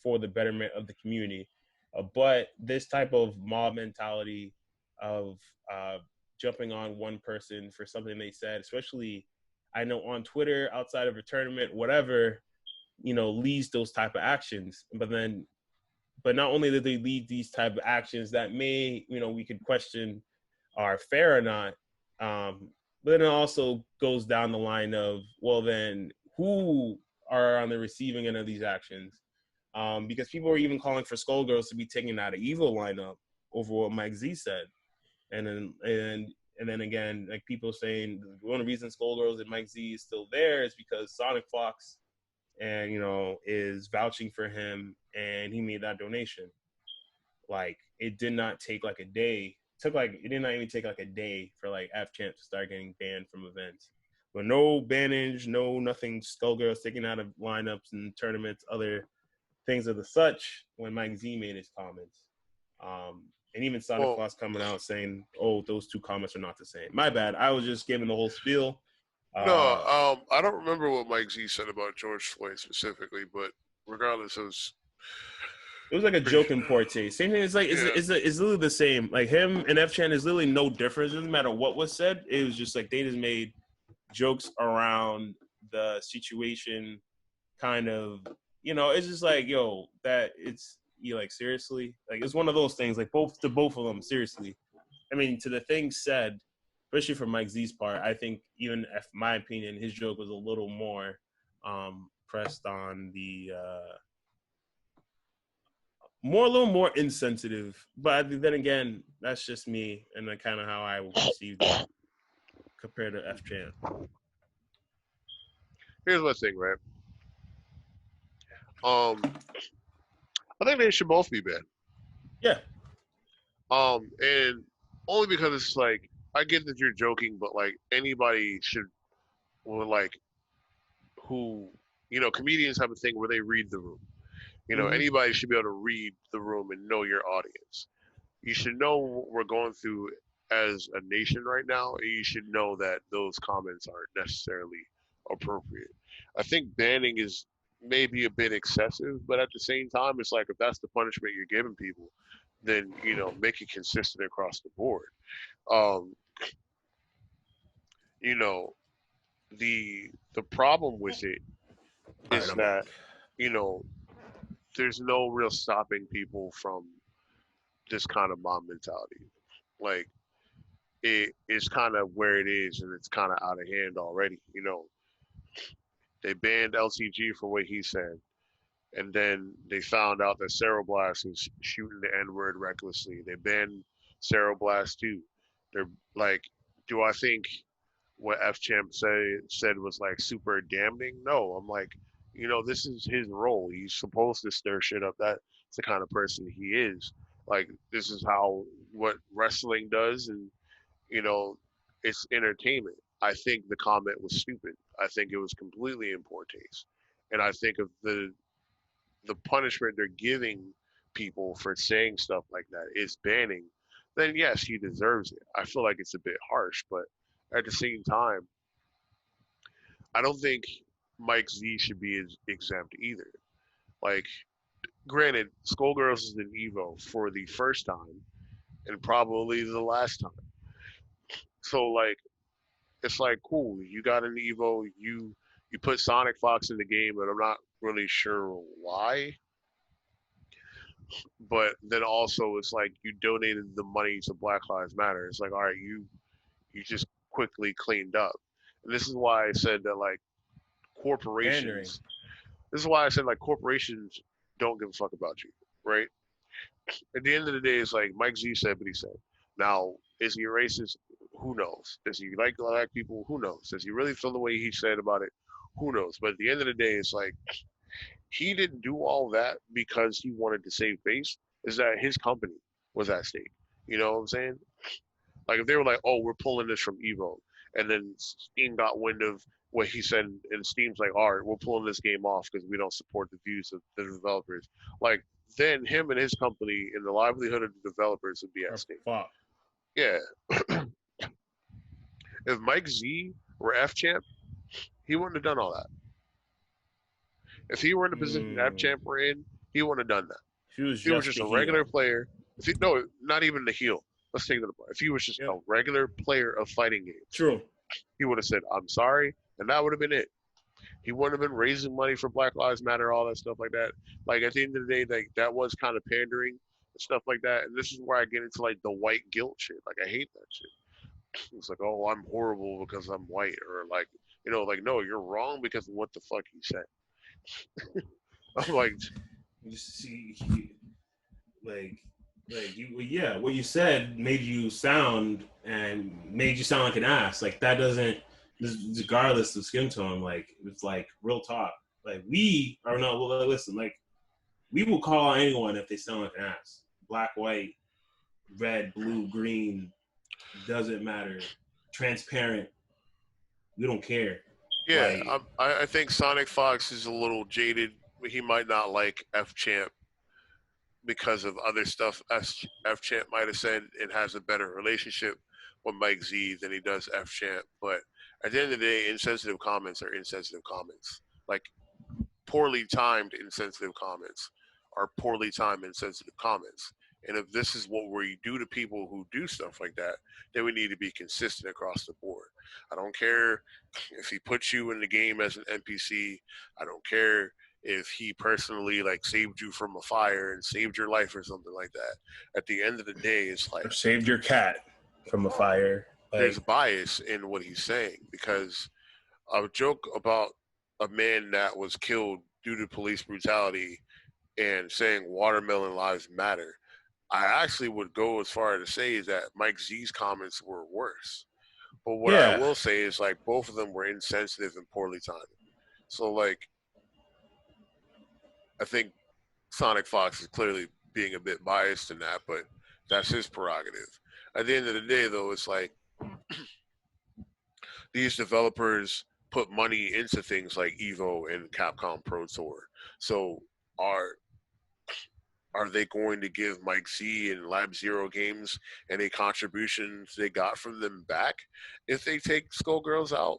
for the betterment of the community. But this type of mob mentality of jumping on one person for something they said, especially I know on Twitter, outside of a tournament, whatever, leads those type of actions. But not only did they lead these type of actions that may, we could question are fair or not, but then it also goes down the line of, well, then who are on the receiving end of these actions? Because people are even calling for Skullgirls to be taken out of Evo lineup over what Mike Z said, and then again, like people saying one of the reasons Skullgirls and Mike Z is still there is because Sonic Fox and is vouching for him, and he made that donation. Like it did not take like a day. It did not even take like a day for like F Champ to start getting banned from events. But no bannage, no nothing. Skullgirls taken out of lineups and tournaments, other things of the such. When Mike Z made his comments, and even Sonic Floss coming out saying, "Oh, those two comments are not the same." My bad. I was just giving the whole spiel. No, I don't remember what Mike Z said about George Floyd specifically, but regardless, it was like a joke in poor taste. Same thing. It's like it's literally the same. Like him and F Chan is literally no difference. It doesn't matter what was said. It was just like they just made jokes around the situation. Kind of, it's just like that. It's like seriously. Like it's one of those things. Like both of them seriously. I mean, to the things said, especially for Mike Z's part, I think even if my opinion, his joke was a little more pressed on the a little more insensitive. But then again, that's just me and kind of how I perceived it compared to F Champ. Here's my thing, right? I think they should both be banned. Yeah. And only because it's like I get that you're joking, but like anybody should, well, like who, comedians have a thing where they read the room. Anybody should be able to read the room and know your audience. You should know what we're going through as a nation right now, and you should know that those comments aren't necessarily appropriate. I think banning is maybe a bit excessive, but at the same time, it's like if that's the punishment you're giving people, then make it consistent across the board. Um, you know, the problem with it is that you know there's no real stopping people from this kind of mob mentality. Like it is kind of where it is, and it's kind of out of hand already. They banned LCG for what he said, and then they found out that Ceroblast was shooting the N word recklessly. They banned Ceroblast too. They're like, do I think what F Champ said was like super damning? No, I'm like, this is his role. He's supposed to stir shit up. That's the kind of person he is. Like, this is what wrestling does, and it's entertainment. I think the comment was stupid. I think it was completely in poor taste, and I think of the punishment they're giving people for saying stuff like that is banning, then yes, he deserves it. I feel like it's a bit harsh, but at the same time, I don't think Mike Z should be exempt either. Like, granted, Skullgirls is in Evo for the first time and probably the last time. So like, it's like cool. You got an Evo. You put Sonic Fox in the game, and I'm not really sure why. But then also, it's like you donated the money to Black Lives Matter. It's like, all right, you just quickly cleaned up. And this is why I said that like corporations. Pandering. This is why I said like corporations don't give a fuck about you, right? At the end of the day, it's like Mike Z said what he said. Now, is he racist? Who knows? Does he like black people? Who knows? Does he really feel the way he said about it? Who knows? But at the end of the day, it's like he didn't do all that because he wanted to save face. Is that his company was at stake? You know what I'm saying? Like if they were like, "Oh, we're pulling this from Evo," and then Steam got wind of what he said, and Steam's like, "All right, we're pulling this game off because we don't support the views of the developers." Like then him and his company and the livelihood of the developers would be at Or stake. fuck. Yeah, if Mike Z were F champ, he wouldn't have done all that. If he were in the position F Mm. champ were in, he wouldn't have done that. She was If he was just just the a heel. regular player, if he, no, not even the heel. Let's take that apart. If he was just Yep. a regular player of fighting games, True. he would have said, "I'm sorry," and that would have been it. He wouldn't have been raising money for Black Lives Matter, all that stuff like that. Like at the end of the day, like that was kind of pandering and stuff like that. And this is where I get into like the white guilt shit. Like I hate that shit. It's like, oh, I'm horrible because I'm white, or like, like no, you're wrong because of what the fuck you said. I'm like, You see, like, yeah, what you said made you sound like an ass. Like that doesn't, regardless of skin tone. Like it's like real talk. Like we are not. Well, listen, like we will call anyone if they sound like an ass. Black, white, red, blue, green, doesn't matter. Transparent. We don't care. yeah, Like I think Sonic Fox is a little jaded. He might not like F Champ because of other stuff F Champ might have said, and has a better relationship with Mike Z than he does F Champ. But at the end of the day, insensitive comments are insensitive comments. Like poorly timed insensitive comments are poorly timed insensitive comments. And if this is what we do to people who do stuff like that, then we need to be consistent across the board. I don't care if he puts you in the game as an NPC. I don't care if he personally like saved you from a fire and saved your life or something like that. At the end of the day, it's like saved your cat from a fire. there's Like bias in what he's saying because a joke about a man that was killed due to police brutality and saying watermelon lives matter. I actually would go as far as to say that Mike Z's comments were worse. But what I yeah, will say is like both of them were insensitive and poorly timed. So like I think Sonic Fox is clearly being a bit biased in that, but that's his prerogative. At the end of the day though, it's like these developers put money into things like Evo and Capcom Pro Tour. So are are they going to give Mike Z and Lab Zero Games any contributions they got from them back if they take Skullgirls out?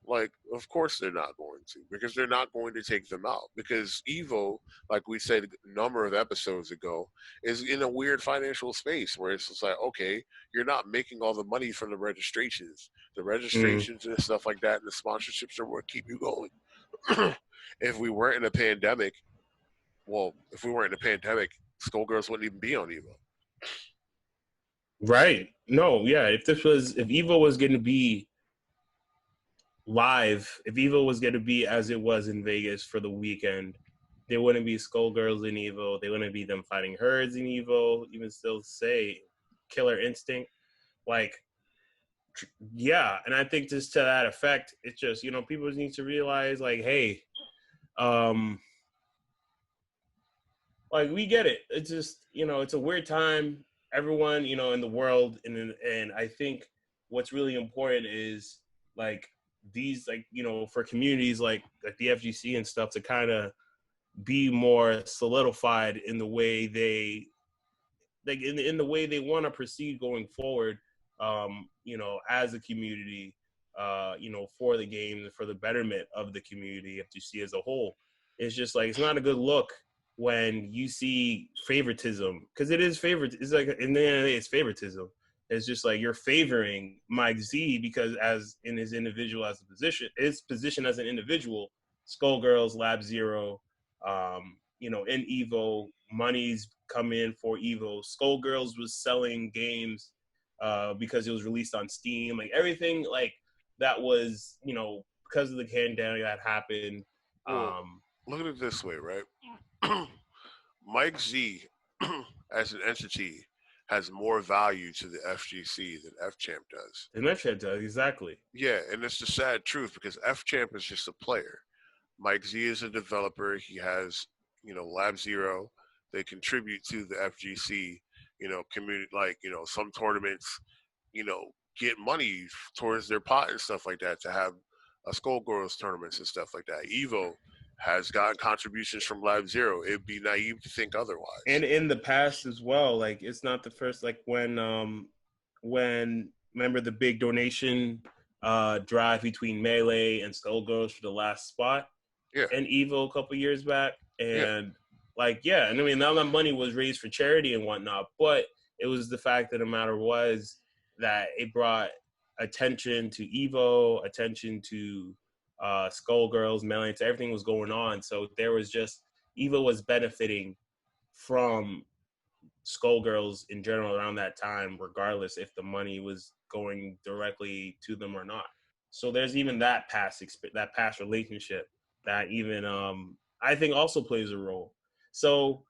Like, of course they're not going to, because they're not going to take them out. Because Evo, like we said a number of episodes ago, is in a weird financial space where it's just like, okay, you're not making all the money from the registrations. The mm, registrations and stuff like that and the sponsorships are what keep you going. If we weren't in a pandemic, if we weren't in a pandemic, Skullgirls wouldn't even be on Evo. right. No, yeah. If Evo was going to be live, if Evo was going to be as it was in Vegas for the weekend, there wouldn't be Skullgirls in Evo. There wouldn't be them fighting herds in Evo. Even still say Killer Instinct. Like, yeah. And I think just to that effect, it's just, people need to realize, like, hey, um, like we get it. It's just, it's a weird time. Everyone, in the world, and I think what's really important is like these, like, for communities like the FGC and stuff to kind of be more solidified in the way they like in the way they want to proceed going forward, as a community, for the game, for the betterment of the community, FGC as a whole. It's just like, it's not a good look when you see favoritism, because it is favorite. It's like, in the end of the day, it's favoritism. It's just like you're favoring Mike Z because as in his individual as a position, his position as an individual, Skullgirls, Lab Zero, in Evo, money's come in for Evo. Skullgirls was selling games because it was released on Steam. Like everything, like that was, because of the pandemic that happened. Well, look at it this way, right? Mike Z, as an entity, has more value to the FGC than F Champ does. And that shit does, exactly. Yeah, and it's the sad truth because F Champ is just a player. Mike Z is a developer. He has, Lab Zero. They contribute to the FGC, community, like, some tournaments, get money towards their pot and stuff like that to have a Skullgirls tournaments and stuff like that. Evo has gotten contributions from Lab Zero. It'd be naive to think otherwise. And in the past as well, like it's not the first. Like when remember the big donation drive between Melee and Skullgirls for the last spot Yeah, in Evo a couple years back, yeah. and like yeah, and I mean now that money was raised for charity and whatnot, but it was the fact of the matter was that it brought attention to Evo, attention to Skullgirls, Melee, to everything was going on. So there was just Evo was benefiting from Skullgirls in general around that time, regardless if the money was going directly to them or not. So there's even that past relationship that even I think also plays a role. So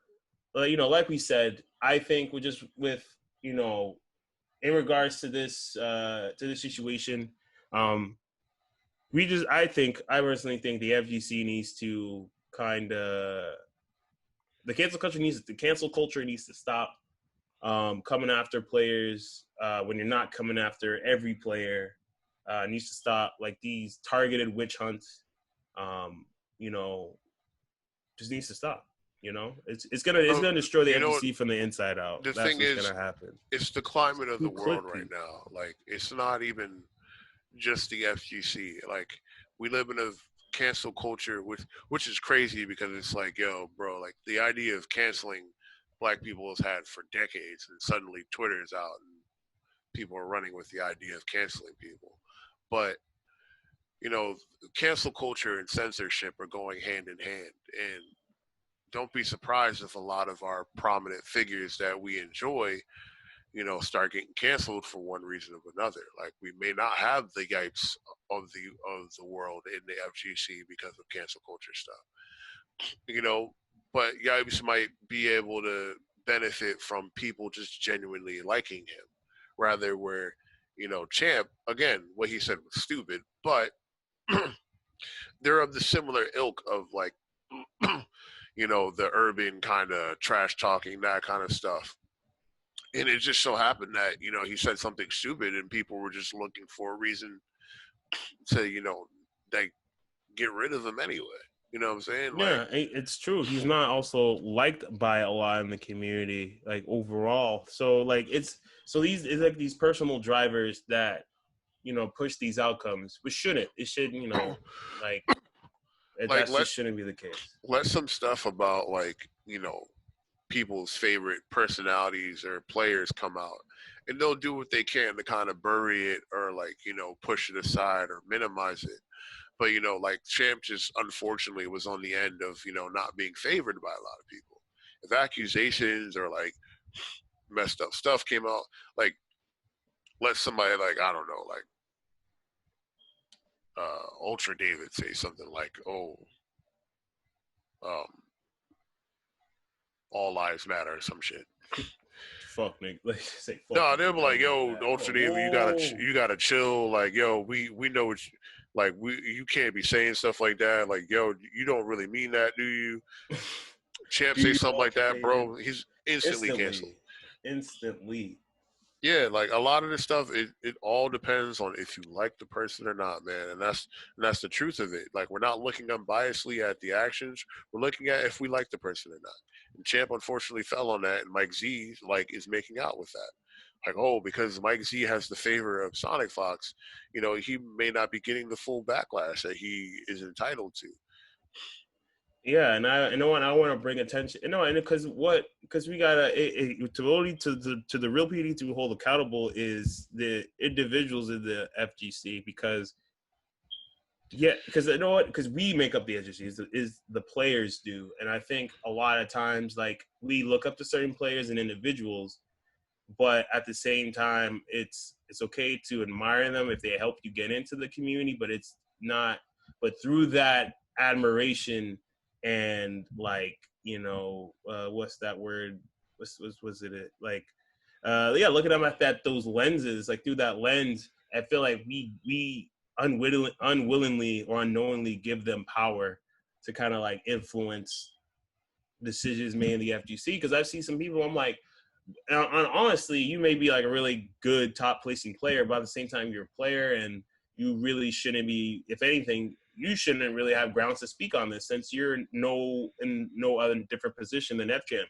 like we said, I think with in regards to this situation, um, I personally think the FGC needs to kind of the cancel culture needs to stop coming after players when you're not coming after every player. Needs to stop like these targeted witch hunts. Um, you know, just needs to stop. It's gonna destroy the FGC from the inside out. The That's thing what's is, gonna happen. it's the climate of Too the world right clicky. now. Like, it's not even just the FGC. Like, we live in a cancel culture, which is crazy because it's like, yo, bro, like the idea of canceling black people has had for decades, and suddenly Twitter is out and people are running with the idea of canceling people. But cancel culture and censorship are going hand in hand, and don't be surprised if a lot of our prominent figures that we enjoy start getting canceled for one reason or another. Like, we may not have the yipes of the world in the FGC because of cancel culture stuff, but yipes might be able to benefit from people just genuinely liking him, rather where Champ, again, what he said was stupid, but they're of the similar ilk of like the urban kind of trash talking, that kind of stuff. And it just so happened that he said something stupid, and people were just looking for a reason to like get rid of him anyway. You know what I'm saying? Like, Yeah, it's true. He's not also liked by a lot in the community, like overall. So like it's like these personal drivers that push these outcomes, which shouldn't. It should like like that let just shouldn't be the case. let some stuff about like people's favorite personalities or players come out, and they'll do what they can to kind of bury it or like push it aside or minimize it. But like Champ just unfortunately was on the end of not being favored by a lot of people. If accusations or like messed up stuff came out, like let somebody like, I don't know, like Ultra David say something like, "Oh, um, all lives matter" or some shit. Fuck, nigga. Like say fuck. No, they'll be like, "Yo, That. Ultra David, you gotta Whoa. you gotta chill." Like, yo, we know what like you can't be saying stuff like that. Like, yo, you don't really mean that, do you? Champ Do say you, something like Ultra that, David? bro. He's instantly canceled. Instantly. Yeah, like a lot of this stuff, it all depends on if you like the person or not, man. And that's the truth of it. Like, we're not looking unbiasedly at the actions. We're looking at if we like the person or not. And Champ unfortunately fell on that, and Mike Z like is making out with that. Like, oh, because Mike Z has the favor of Sonic Fox, he may not be getting the full backlash that he is entitled to. Yeah, and I want to bring attention. And because we gotta to the real PD to hold accountable is the individuals in the FGC because because we make up the FGC is the players do, and I think a lot of times like we look up to certain players and individuals, but at the same time it's okay to admire them if they help you get into the community, but it's not. But through that admiration and like what's that word was it like look at them at that those lenses, like through that lens I feel like we unwillingly or unknowingly give them power to kind of like influence decisions made in the FGC, because I've seen some people I'm like, and honestly, you may be like a really good top placing player, but at the same time, you're a player and you really shouldn't be. If anything, you shouldn't really have grounds to speak on this since you're in no other different position than FGM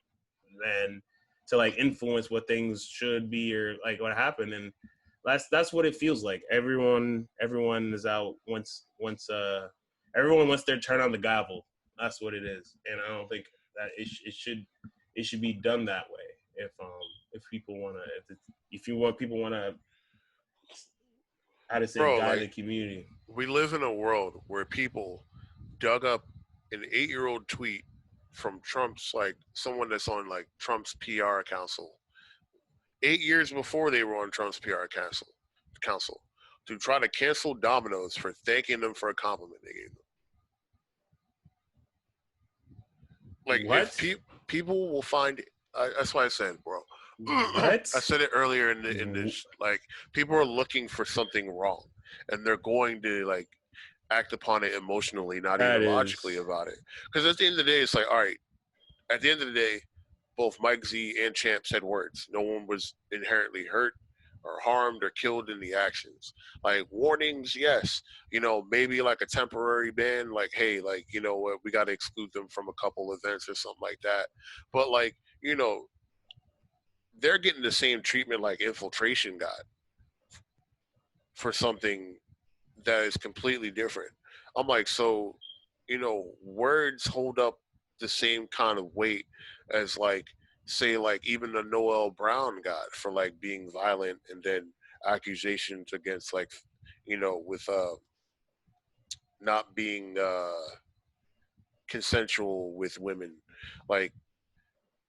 than to like influence what things should be or like what happened. And that's what it feels like. Everyone is out once everyone wants their turn on the gavel. That's what it is. And I don't think that it should be done that way. If people want to, if you want people want to, how to say, Bro, guide like, the community. we live in a world where people dug up an 8-year-old tweet from Trump's, like, someone that's on, like, Trump's PR council 8 years before they were on Trump's PR council to try to cancel Domino's for thanking them for a compliment they gave them. Like, if What? people will find it, that's why I said, bro. What? I said it earlier in this. Like, people are looking for something wrong, and they're going to like act upon it emotionally, not even logically about it. Because at the end of the day, it's like, all right. At the end of the day, both Mike Z and Champ said words. No one was inherently hurt or harmed or killed in the actions. Like, warnings, yes. Maybe like a temporary ban, like, hey, like, you know what, we got to exclude them from a couple events or something like that. But like, they're getting the same treatment like Infiltration got for something that is completely different. I'm like, so, words hold up the same kind of weight as like, say, like even the Noel Brown got for like being violent, and then accusations against like, with not being consensual with women. Like,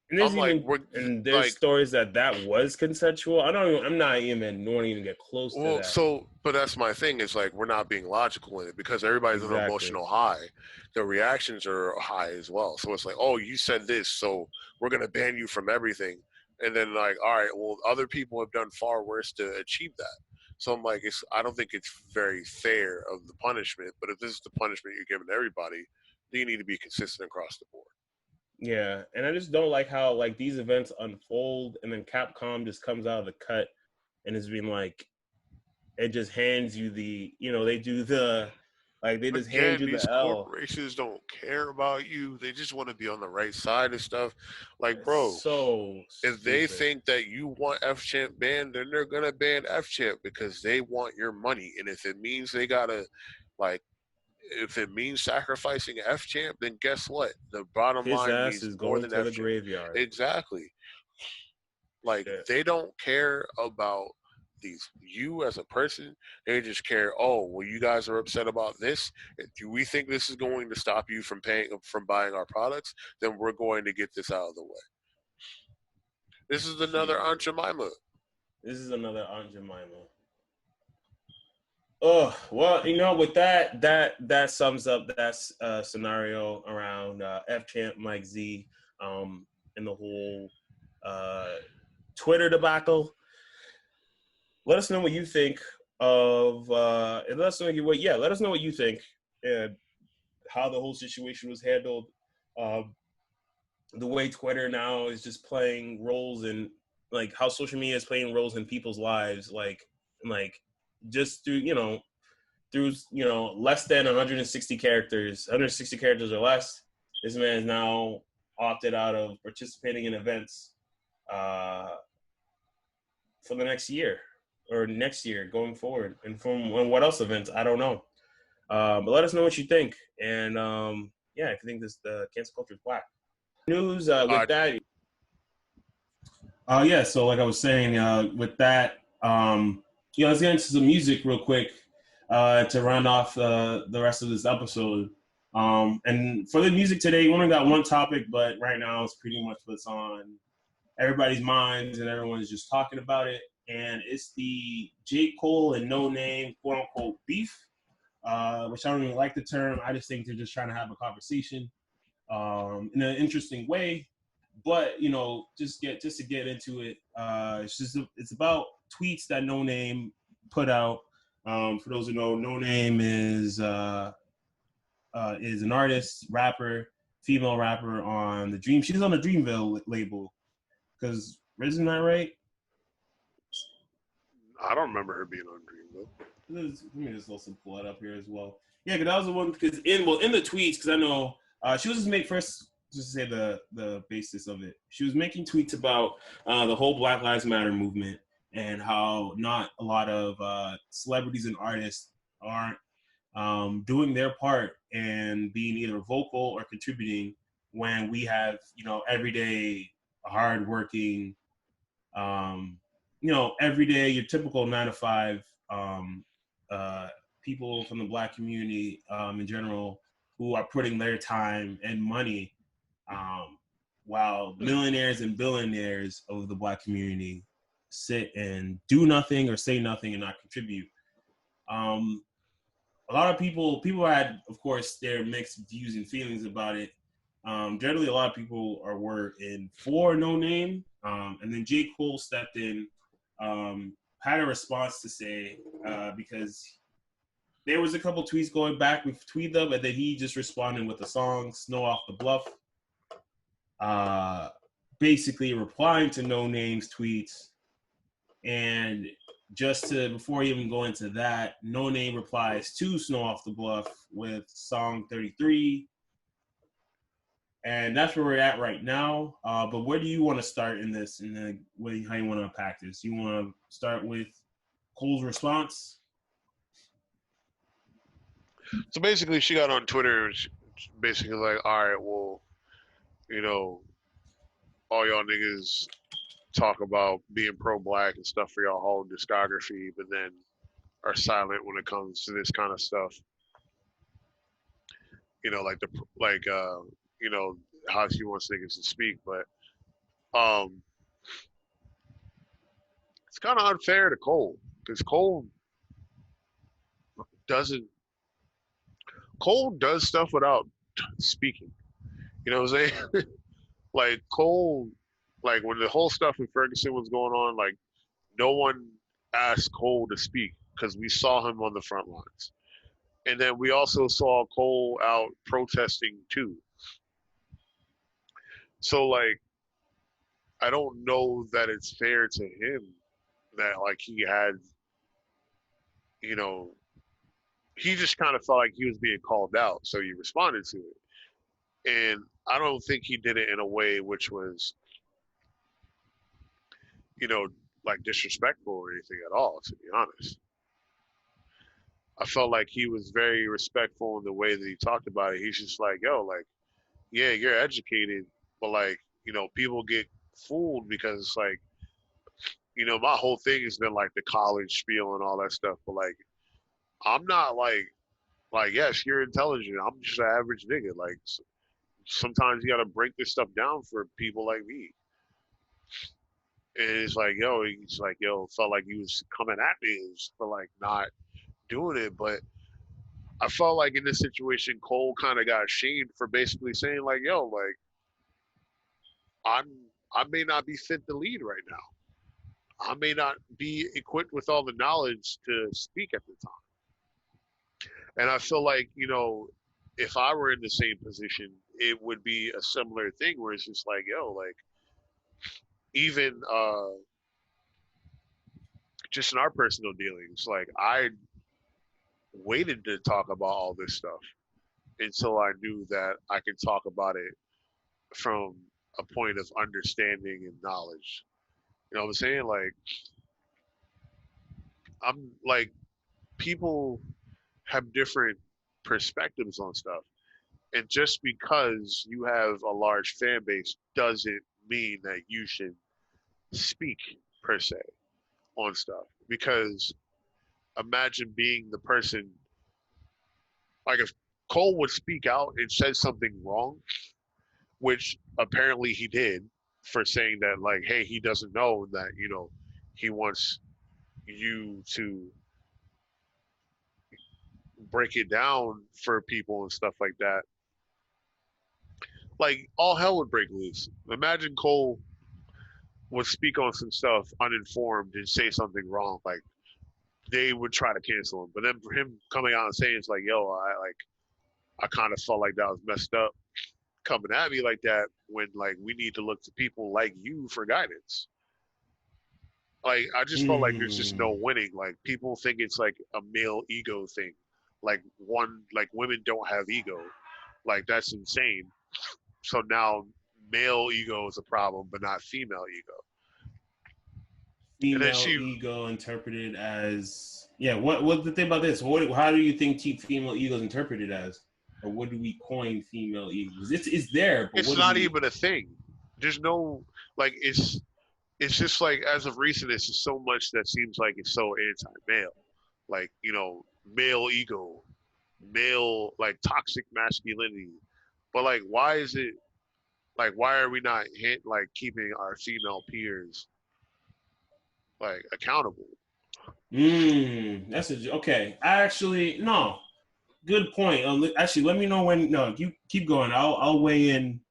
And there's I'm like, even we're and there's like, stories that was consensual. I'm not even won't even get close to well, that. so, but that's my thing, is like, we're not being logical in it because everybody's on an Exactly. emotional high. The reactions are high as well. So it's like, oh, you said this, so we're going to ban you from everything. And then, like, all right, well, other people have done far worse to achieve that. So I'm like, I don't think it's very fair of the punishment. But if this is the punishment you're giving everybody, then you need to be consistent across the board. Yeah, and I just don't like how like these events unfold, and then Capcom just comes out of the cut and is being like, it just hands you they do the like they just hand Again, you these the L. corporations don't care about you. They just want to be on the right side of stuff. Like, bro, So if they stupid. think that you want F Champ banned, then they're gonna ban F Champ because they want your money. And if it means they gotta, like, if it means sacrificing F Champ, then guess what? The bottom His line ass means is more going than to F the Champ. graveyard. Exactly. Like, Shit. they don't care about you as a person. They just care, oh, well, you guys are upset about this. Do we think this is going to stop you from buying our products? Then we're going to get this out of the way. This is another Aunt Jesus. Jemima. This is another Aunt Jemima. Oh well, with that sums up that scenario around F Champ, Mike Z, and the whole Twitter debacle. Let us know what you think of, and let us know what you think and how the whole situation was handled. The way Twitter now is just playing roles in, like, how social media is playing roles in people's lives, like just through less than 160 characters, 160 characters or less. This man is now opted out of participating in events for the next year or next year going forward. And from what else events, I don't know. But let us know what you think. And if you think the cancel culture is whack. News with that. So like I was saying, with that, let's get into some music real quick to round off the rest of this episode. And for the music today, we only got one topic, but right now it's pretty much what's on everybody's minds and everyone's just talking about it. And it's the J. Cole and No Name, quote unquote, beef, which I don't even like the term. I just think they're just trying to have a conversation in an interesting way. But just to get into it, it's about tweets that No Name put out. For those who know, No Name is an artist, rapper, female rapper on the Dream. She's on the Dreamville label. Because isn't that right? I don't remember her being on Dream Let me just also pull it up here as well. Yeah, because that was the one. Because in the tweets, because I know she was just make first just to say the basis of it. She was making tweets about the whole Black Lives Matter movement and how not a lot of celebrities and artists aren't doing their part and being either vocal or contributing when we have everyday hardworking every day, your typical 9 to 5 uh, people from the Black community in general who are putting their time and money, um, while though. millionaires and billionaires of the Black community sit and do nothing or say nothing and not contribute. Um, a lot of people had, of course, their mixed views and feelings about it. Generally, a lot of people were in for No Name, and then J. Cole stepped in, had a response to say because there was a couple tweets going back with Tweet Up, and then he just responded with the song "Snow Off the Bluff," uh, basically replying to No Name's tweets. And just to before you even go into that, No Name replies to Snow Off the Bluff with song 33. And that's where we're at right now. But where do you want to start in this, and how you want to unpack this? You want to start with Cole's response? So basically, she got on Twitter and she basically like, all right, well, you know, all y'all niggas talk about being pro-black and stuff for y'all whole discography, but then are silent when it comes to this kind of stuff. Like you know, how she wants niggas to speak, but um, it's kind of unfair to Cole because doesn't Cole does stuff without speaking. You know what I'm saying? Like Cole, like when the whole stuff in Ferguson was going on, like no one asked Cole to speak because we saw him on the front lines. And then we also saw Cole out protesting too. So like I don't know that it's fair to him that like he had, you know, he just kind of felt like he was being called out, so he responded to it. And I don't think he did it in a way which was, you know, like disrespectful or anything at all, to be honest. I felt like he was very respectful in the way that he talked about it. He's just like, yo, like, yeah, you're educated, but like, people get fooled because like, my whole thing has been like the college spiel and all that stuff. But like, I'm not like, yes, you're intelligent. I'm just an average nigga. Like, sometimes you got to break this stuff down for people like me. And it's like, he's like, felt like he was coming at me for like not doing it. But I felt like in this situation, Cole kind of got shamed for basically saying like, like I'm I may not be fit to lead right now. I may not be equipped with all the knowledge to speak at the time. And I feel like, if I were in the same position, it would be a similar thing where it's just like, like even just in our personal dealings, like I waited to talk about all this stuff until I knew that I could talk about it from a point of understanding and knowledge. You know what I'm saying? Like, I'm like, people have different perspectives on stuff. And just because you have a large fan base doesn't mean that you should speak per se on stuff. Because imagine being the person, like if Cole would speak out and said something wrong, which apparently he did for saying that, like, hey, he doesn't know that, he wants you to break it down for people and stuff like that. Like, all hell would break loose. Imagine Cole would speak on some stuff uninformed and say something wrong. Like, they would try to cancel him. But then for him coming out and saying, it's like, I kind of felt like that was messed up coming at me like that when like we need to look to people like you for guidance. Like I just felt like there's just no Mm. winning. Like people think it's like a male ego thing. Like women don't have ego. Like that's insane. So now male ego is a problem, but not female ego. And then Female she, ego interpreted as yeah. What the thing about this? How do you think female ego is interpreted as, or what do we coin female ego? It's there, but it's what do not we? even a thing. There's no like it's just like as of recent, it's just so much that seems like it's so anti-male. Like male ego, male like toxic masculinity. But like, why is it like why are we not like keeping our female peers like accountable? That's okay. I actually no. Good point. Actually, let me know when. No, you keep going. I'll weigh in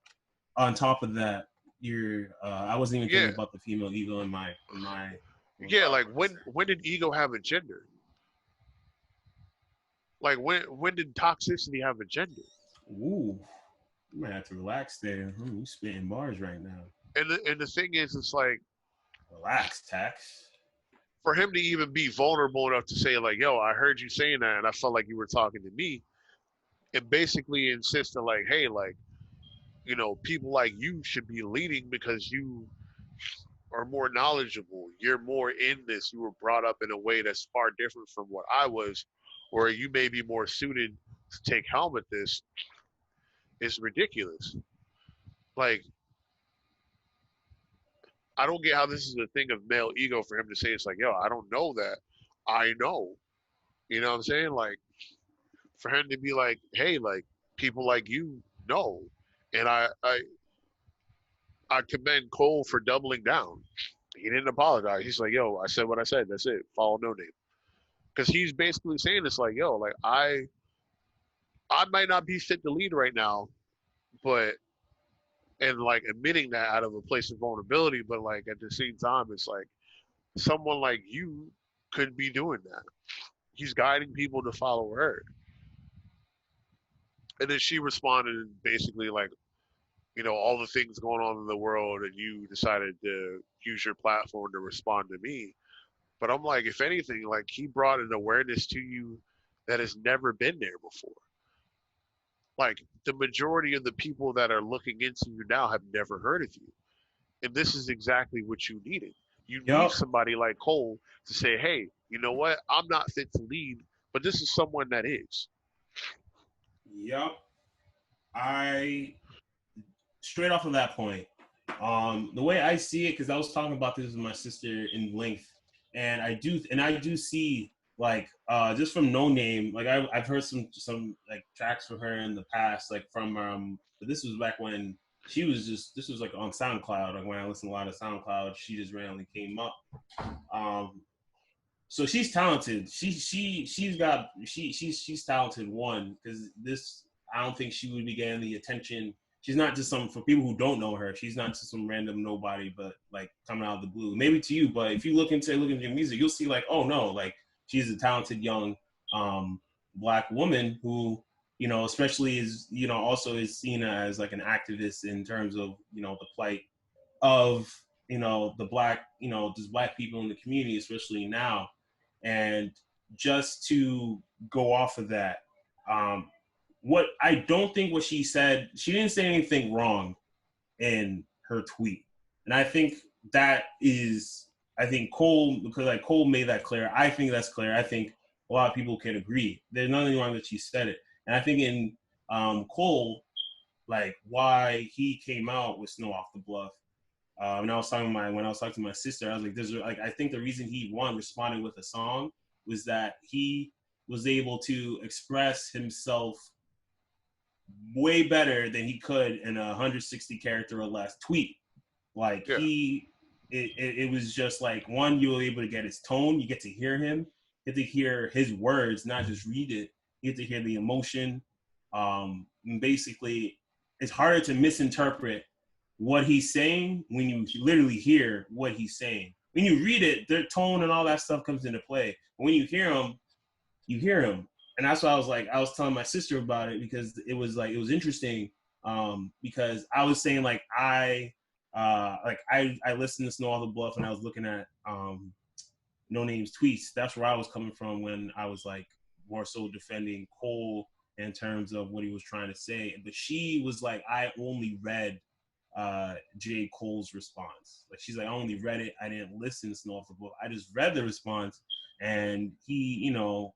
on top of that. I wasn't even Yeah, thinking about the female ego in my yeah. Like regards. when did ego have a gender? Like when did toxicity have a gender? Ooh, you might have to relax there. You spitting bars right now. And the thing is, it's like Relax, Tax. for him to even be vulnerable enough to say like, "Yo, I heard you saying that, and I felt like you were talking to me," and basically insisting like, "Hey, like people like you should be leading because you are more knowledgeable. You're more in this. You were brought up in a way that's far different from what I was, or you may be more suited to take helm at this." Is ridiculous. Like I don't get how this is a thing of male ego for him to say it's like, yo, I don't know that. I know. You know what I'm saying? Like for him to be like, hey, like people like you know. And I commend Cole for doubling down. He didn't apologize. He's like, yo, I said what I said. That's it. Follow no name. Because he's basically saying it's like, yo, like I might not be fit to lead right now, but and like admitting that out of a place of vulnerability, but like at the same time, it's like someone like you could be doing that. He's guiding people to follow her. And then she responded basically like, all the things going on in the world, and you decided to use your platform to respond to me. But I'm like, if anything, like he brought an awareness to you that has never been there before. Like the majority of the people that are looking into you now have never heard of you. And this is exactly what you needed. You need Yup, somebody like Cole to say, hey, you know what? I'm not fit to lead, but this is someone that is. yup. I straight off of that point, the way I see it, because I was talking about this with my sister in length, and I do see like just from No Name, like I've heard some like tracks from her in the past, like from but this was back when she was just this was like on SoundCloud, like when I listened to a lot of SoundCloud, she just randomly came up. Um, so she's talented. She's talented. One, because this I don't think she would be getting the attention. She's not just some for people who don't know her. She's not just some random nobody, but like coming out of the blue. Maybe to you, but if you look into your music, you'll see like, oh no, like she's a talented young um, black woman who especially is also is seen as like an activist in terms of the plight of the black just black people in the community, especially now. And just to go off of that, um, what I don't think what she didn't say anything wrong in her tweet, and I think that is I think Cole because like Cole made that clear. I think that's clear. I think a lot of people can agree. There's nothing wrong that she said it, and I think in Cole like why he came out with Snow Off the Bluff when I was talking to my sister, I was like, "There's like I think the reason he responded with a song was that he was able to express himself way better than he could in a 160 character or less tweet. Like Yeah. it was just like one, you were able to get his tone, you get to hear him, you get to hear his words, not just read it. You get to hear the emotion. And basically, it's harder to misinterpret what he's saying when you literally hear what he's saying. When you read it, their tone and all that stuff comes into play. But when you hear him, you hear him. And that's why I was telling my sister about it because it was interesting because I was saying like like I listened to Snow Off the Bluff and I was looking at No Name's tweets. That's where I was coming from when I was like more so defending Cole in terms of what he was trying to say. But she was like, I only read J. Cole's response. Like she's like, I only read it. I didn't listen to Snow Off the Bluff. I just read the response, and he,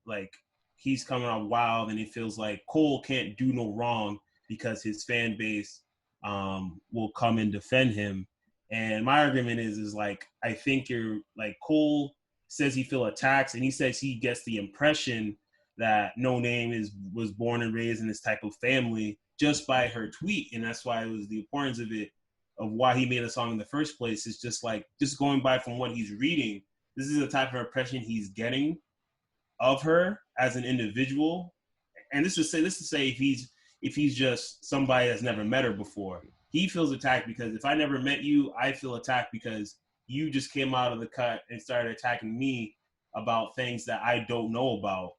like he's coming out wild, and it feels like Cole can't do no wrong because his fan base will come and defend him. And my argument is like I think you're like Cole says he feel attacked, and he says he gets the impression that No Name was born and raised in this type of family just by her tweet, and that's why it was the importance of it, of why he made a song in the first place. Is just like just going by from what he's reading. This is the type of impression he's getting of her as an individual, and this is to say if he's just somebody that's never met her before, he feels attacked because if I never met you, I feel attacked because you just came out of the cut and started attacking me about things that I don't know about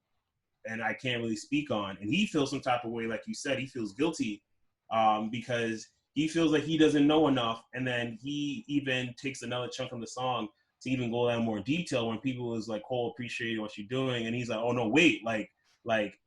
and I can't really speak on. And he feels some type of way, like you said, he feels guilty because he feels like he doesn't know enough. And then he even takes another chunk of the song to even go into more detail when people was like, Cole, appreciate what you're doing. And he's like, oh no, wait, like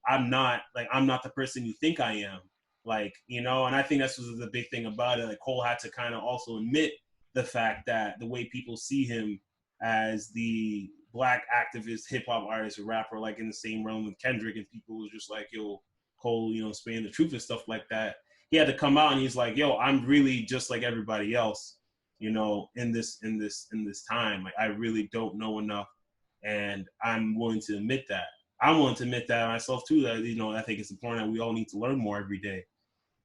I'm not the person you think I am. Like, and I think that's was the big thing about it. Like Cole had to kind of also admit the fact that the way people see him as the black activist, hip hop artist, or rapper, like in the same realm with Kendrick, and people was just like, yo, Cole, spaying the truth and stuff like that. He had to come out and he's like, yo, I'm really just like everybody else, in this time. Like I really don't know enough, and I'm willing to admit that. I'm willing to admit that myself too. That I think it's important that we all need to learn more every day.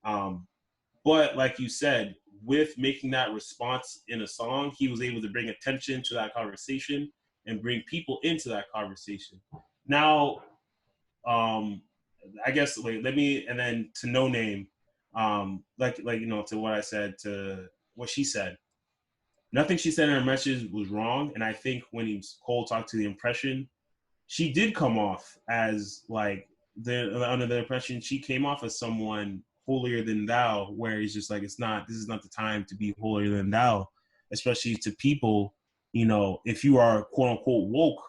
But like you said, with making that response in a song, he was able to bring attention to that conversation and bring people into that conversation. Now, I guess let me and then to No Name, to what I said, to what she said. Nothing she said in her message was wrong, and I think when Cole talked to the impression, she did come off as like under the impression she came off as someone holier than thou, where he's just like, this is not the time to be holier than thou, especially to people. If you are quote unquote woke,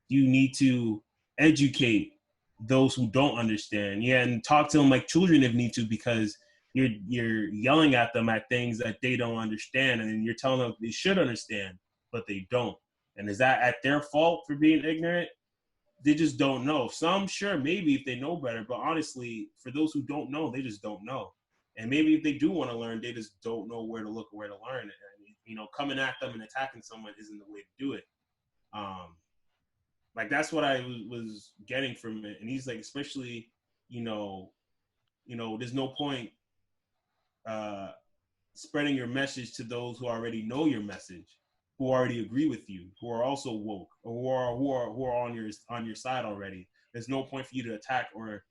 you need to educate those who don't understand. Yeah, and talk to them like children if need to, because you're yelling at them at things that they don't understand, and you're telling them they should understand, but they don't. And is that at their fault for being ignorant? They just don't know. Some, sure, maybe if they know better, but honestly, for those who don't know, they just don't know. And maybe if they do want to learn, they just don't know where to look or where to learn. And, coming at them and attacking someone isn't the way to do it. Like that's what I was getting from it. And he's like, especially, there's no point uh, spreading your message to those who already know your message, who already agree with you, who are also woke, or who are on your side already. There's no point for you to attack or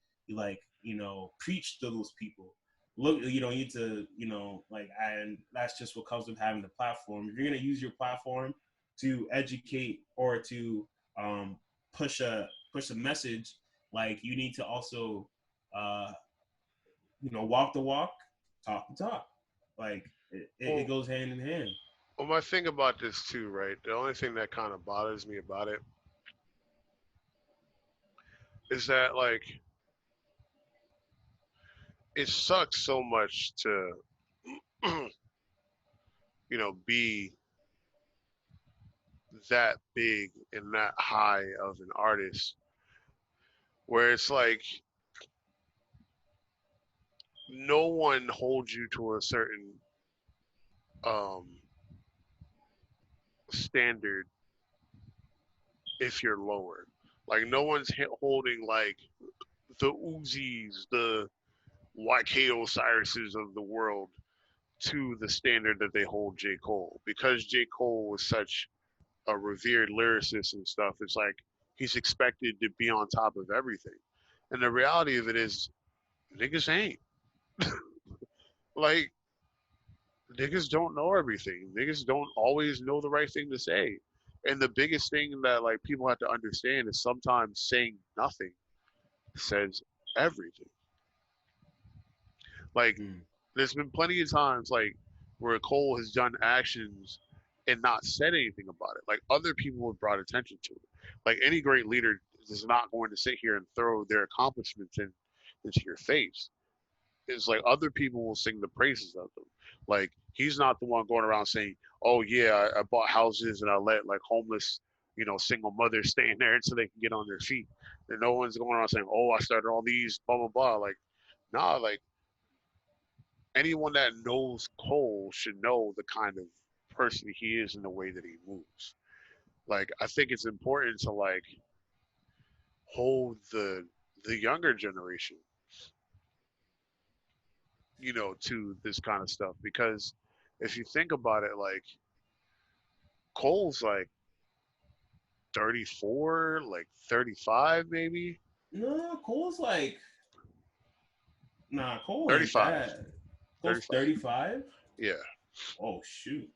preach to those people. Look, you need to, and that's just what comes with having the platform. If you're gonna use your platform to educate or to push a message, like you need to also, walk the walk, talk the talk. Like it Well, goes hand in hand. well, my thing about this too, right? The only thing that kind of bothers me about it is that like it sucks so much to be that big and that high of an artist where it's like no one holds you to a certain um standard if you're lower. Like no one's holding like the Uzis, the YK Osiris's of the world to the standard that they hold J. Cole. Because J. Cole was such a revered lyricist and stuff, it's like he's expected to be on top of everything. And the reality of it is, niggas ain't. Like, niggas don't know everything. Niggas don't always know the right thing to say. And the biggest thing that like people have to understand is sometimes saying nothing says everything. Like, Mm. there's been plenty of times like where Cole has done actions and not said anything about it. Like other people have brought attention to it. Like any great leader is not going to sit here and throw their accomplishments into your face. It's like other people will sing the praises of them. Like he's not the one going around saying, "Oh yeah, I bought houses and I let like homeless, single mothers stay in there so they can get on their feet." And no one's going around saying, "Oh, I started all these blah blah blah." Like, nah, like anyone that knows Cole should know the kind of person he is and the way that he moves. Like, I think it's important to like hold the younger generation, to this kind of stuff because if you think about it, like Cole's like 34, like 35 maybe. No, Cole's like, nah, Cole ain't 35. that. Cole's 35. 35? Yeah. Oh, shoot.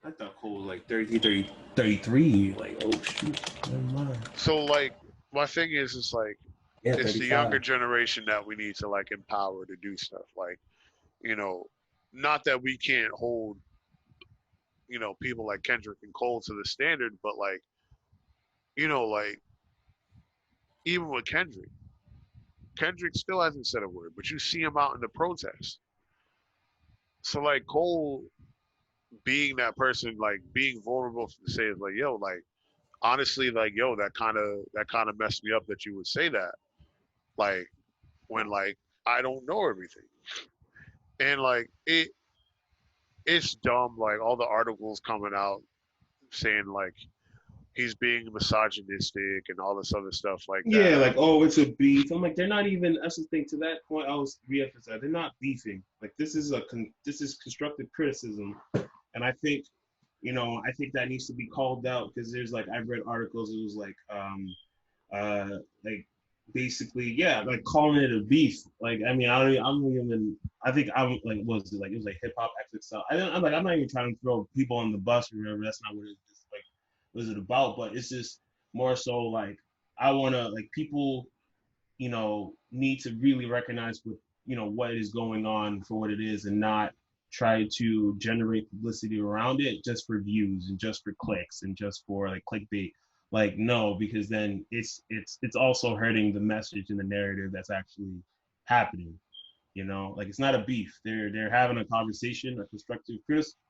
I thought Cole was like 33. Like, oh, shoot. Never mind. So like my thing is it's like Yeah, it's the younger 35. generation that we need to like empower to do stuff. Like, you know, not that we can't hold, people like Kendrick and Cole to the standard, but like even with Kendrick still hasn't said a word, but you see him out in the protests. So like Cole being that person, like being vulnerable to say like, yo, like honestly, like yo, that kind of messed me up that you would say that. Like when like I don't know everything. And like it's dumb, like all the articles coming out saying like he's being misogynistic and all this other stuff like Yeah, that. like, oh, it's a beef. I'm like, they're not even. That's the thing. To that point, I was re-emphasizing. They're not beefing. Like, this is constructive criticism, and I think that needs to be called out because there's like I've read articles. It was like basically, yeah, like calling it a beef. Like, I mean, I'm even. I think I'm like, what was it like? It was like hip hop exit style. I'm like, I'm not even trying to throw people on the bus or whatever. That's not what it's like. Was it about? But it's just more so like I want to like people, need to really recognize what is going on for what it is and not try to generate publicity around it just for views and just for clicks and just for like clickbait. Like no, because then it's also hurting the message and the narrative that's actually happening. Like it's not a beef. They're having a conversation, a constructive,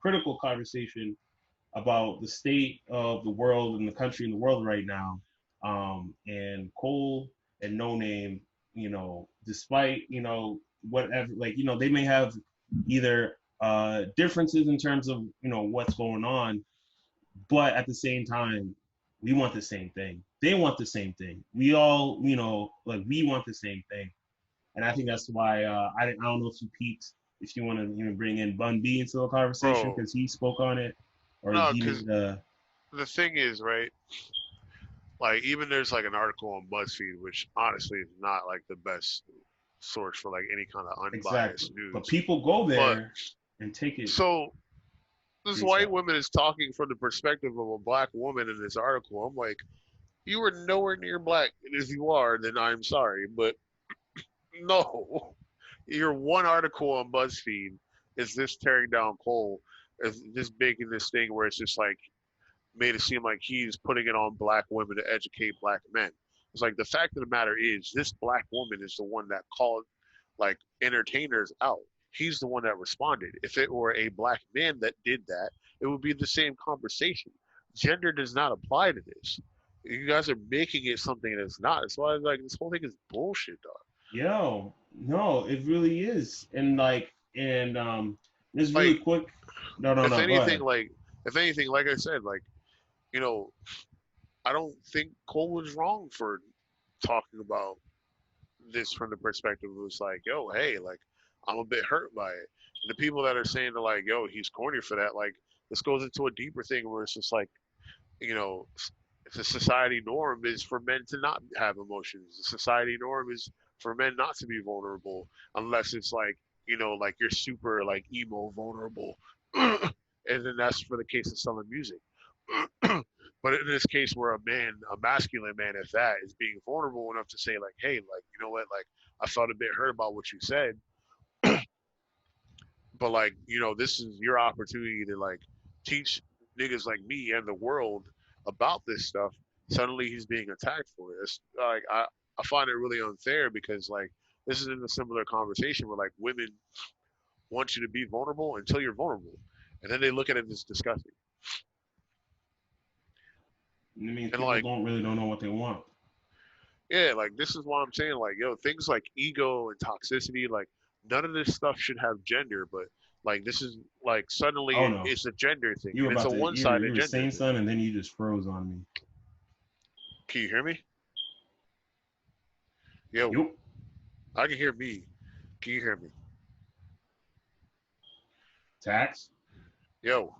critical conversation about the state of the world and the country and the world right now. And Cole and No Name, despite whatever, like they may have either differences in terms of what's going on, but at the same time, we want the same thing. They want the same thing. We all, like we want the same thing. And I think that's why I don't know if you peeped, if you want to even bring in Bun B into the conversation Bro, because he spoke on it, or no, he because made a the thing is, right? Like even there's like an article on BuzzFeed, which honestly is not like the best source for like any kind of exactly. unbiased But news. people go But there and take it so this face white value. woman is talking from the perspective of a black woman in this article. I'm like, you are nowhere near black, and if you are, then I'm sorry, but no, your one article on BuzzFeed is this tearing down Cole, is this making this thing where it's just like made it seem like he's putting it on black women to educate black men. It's like the fact of the matter is this black woman is the one that called like entertainers out. He's the one that responded. If it were a black man that did that, it would be the same conversation. Gender does not apply to this. You guys are making it something that's not. That's why like this whole thing is bullshit, dog. Yo, no, it really is. And just really Like quick. No, no, if no. Go anything, ahead. like if anything, like I said, like you know, I don't think Cole was wrong for talking about this from the perspective of it's like, yo, hey, like I'm a bit hurt by it. And the people that are saying to like, yo, he's corny for that, like this goes into a deeper thing where it's just like, you know, the society norm is for men to not have emotions. The society norm is for men not to be vulnerable unless it's like, like you're super like emo vulnerable. And then that's for the case of selling music. But in this case, where a man, a masculine man at that, is being vulnerable enough to say, like, hey, like, you know what, like, I felt a bit hurt about what you said, But like, this is your opportunity to like teach niggas like me and the world about this stuff. Suddenly he's being attacked for it. It's like I find it really unfair because like this is in a similar conversation where like women want you to be vulnerable until you're vulnerable. And then they look at it as disgusting. It means And people like, don't know what they want. yeah, like this is why I'm saying like, things like ego and toxicity, like none of this stuff should have gender, but like this is like Oh suddenly no, it's a gender thing, you were and it's about a to one-sided you were gender saying thing. something and then you just froze on me. Can you hear me? Yo, Yup. I can hear me. Can you hear me? Tax. Yo,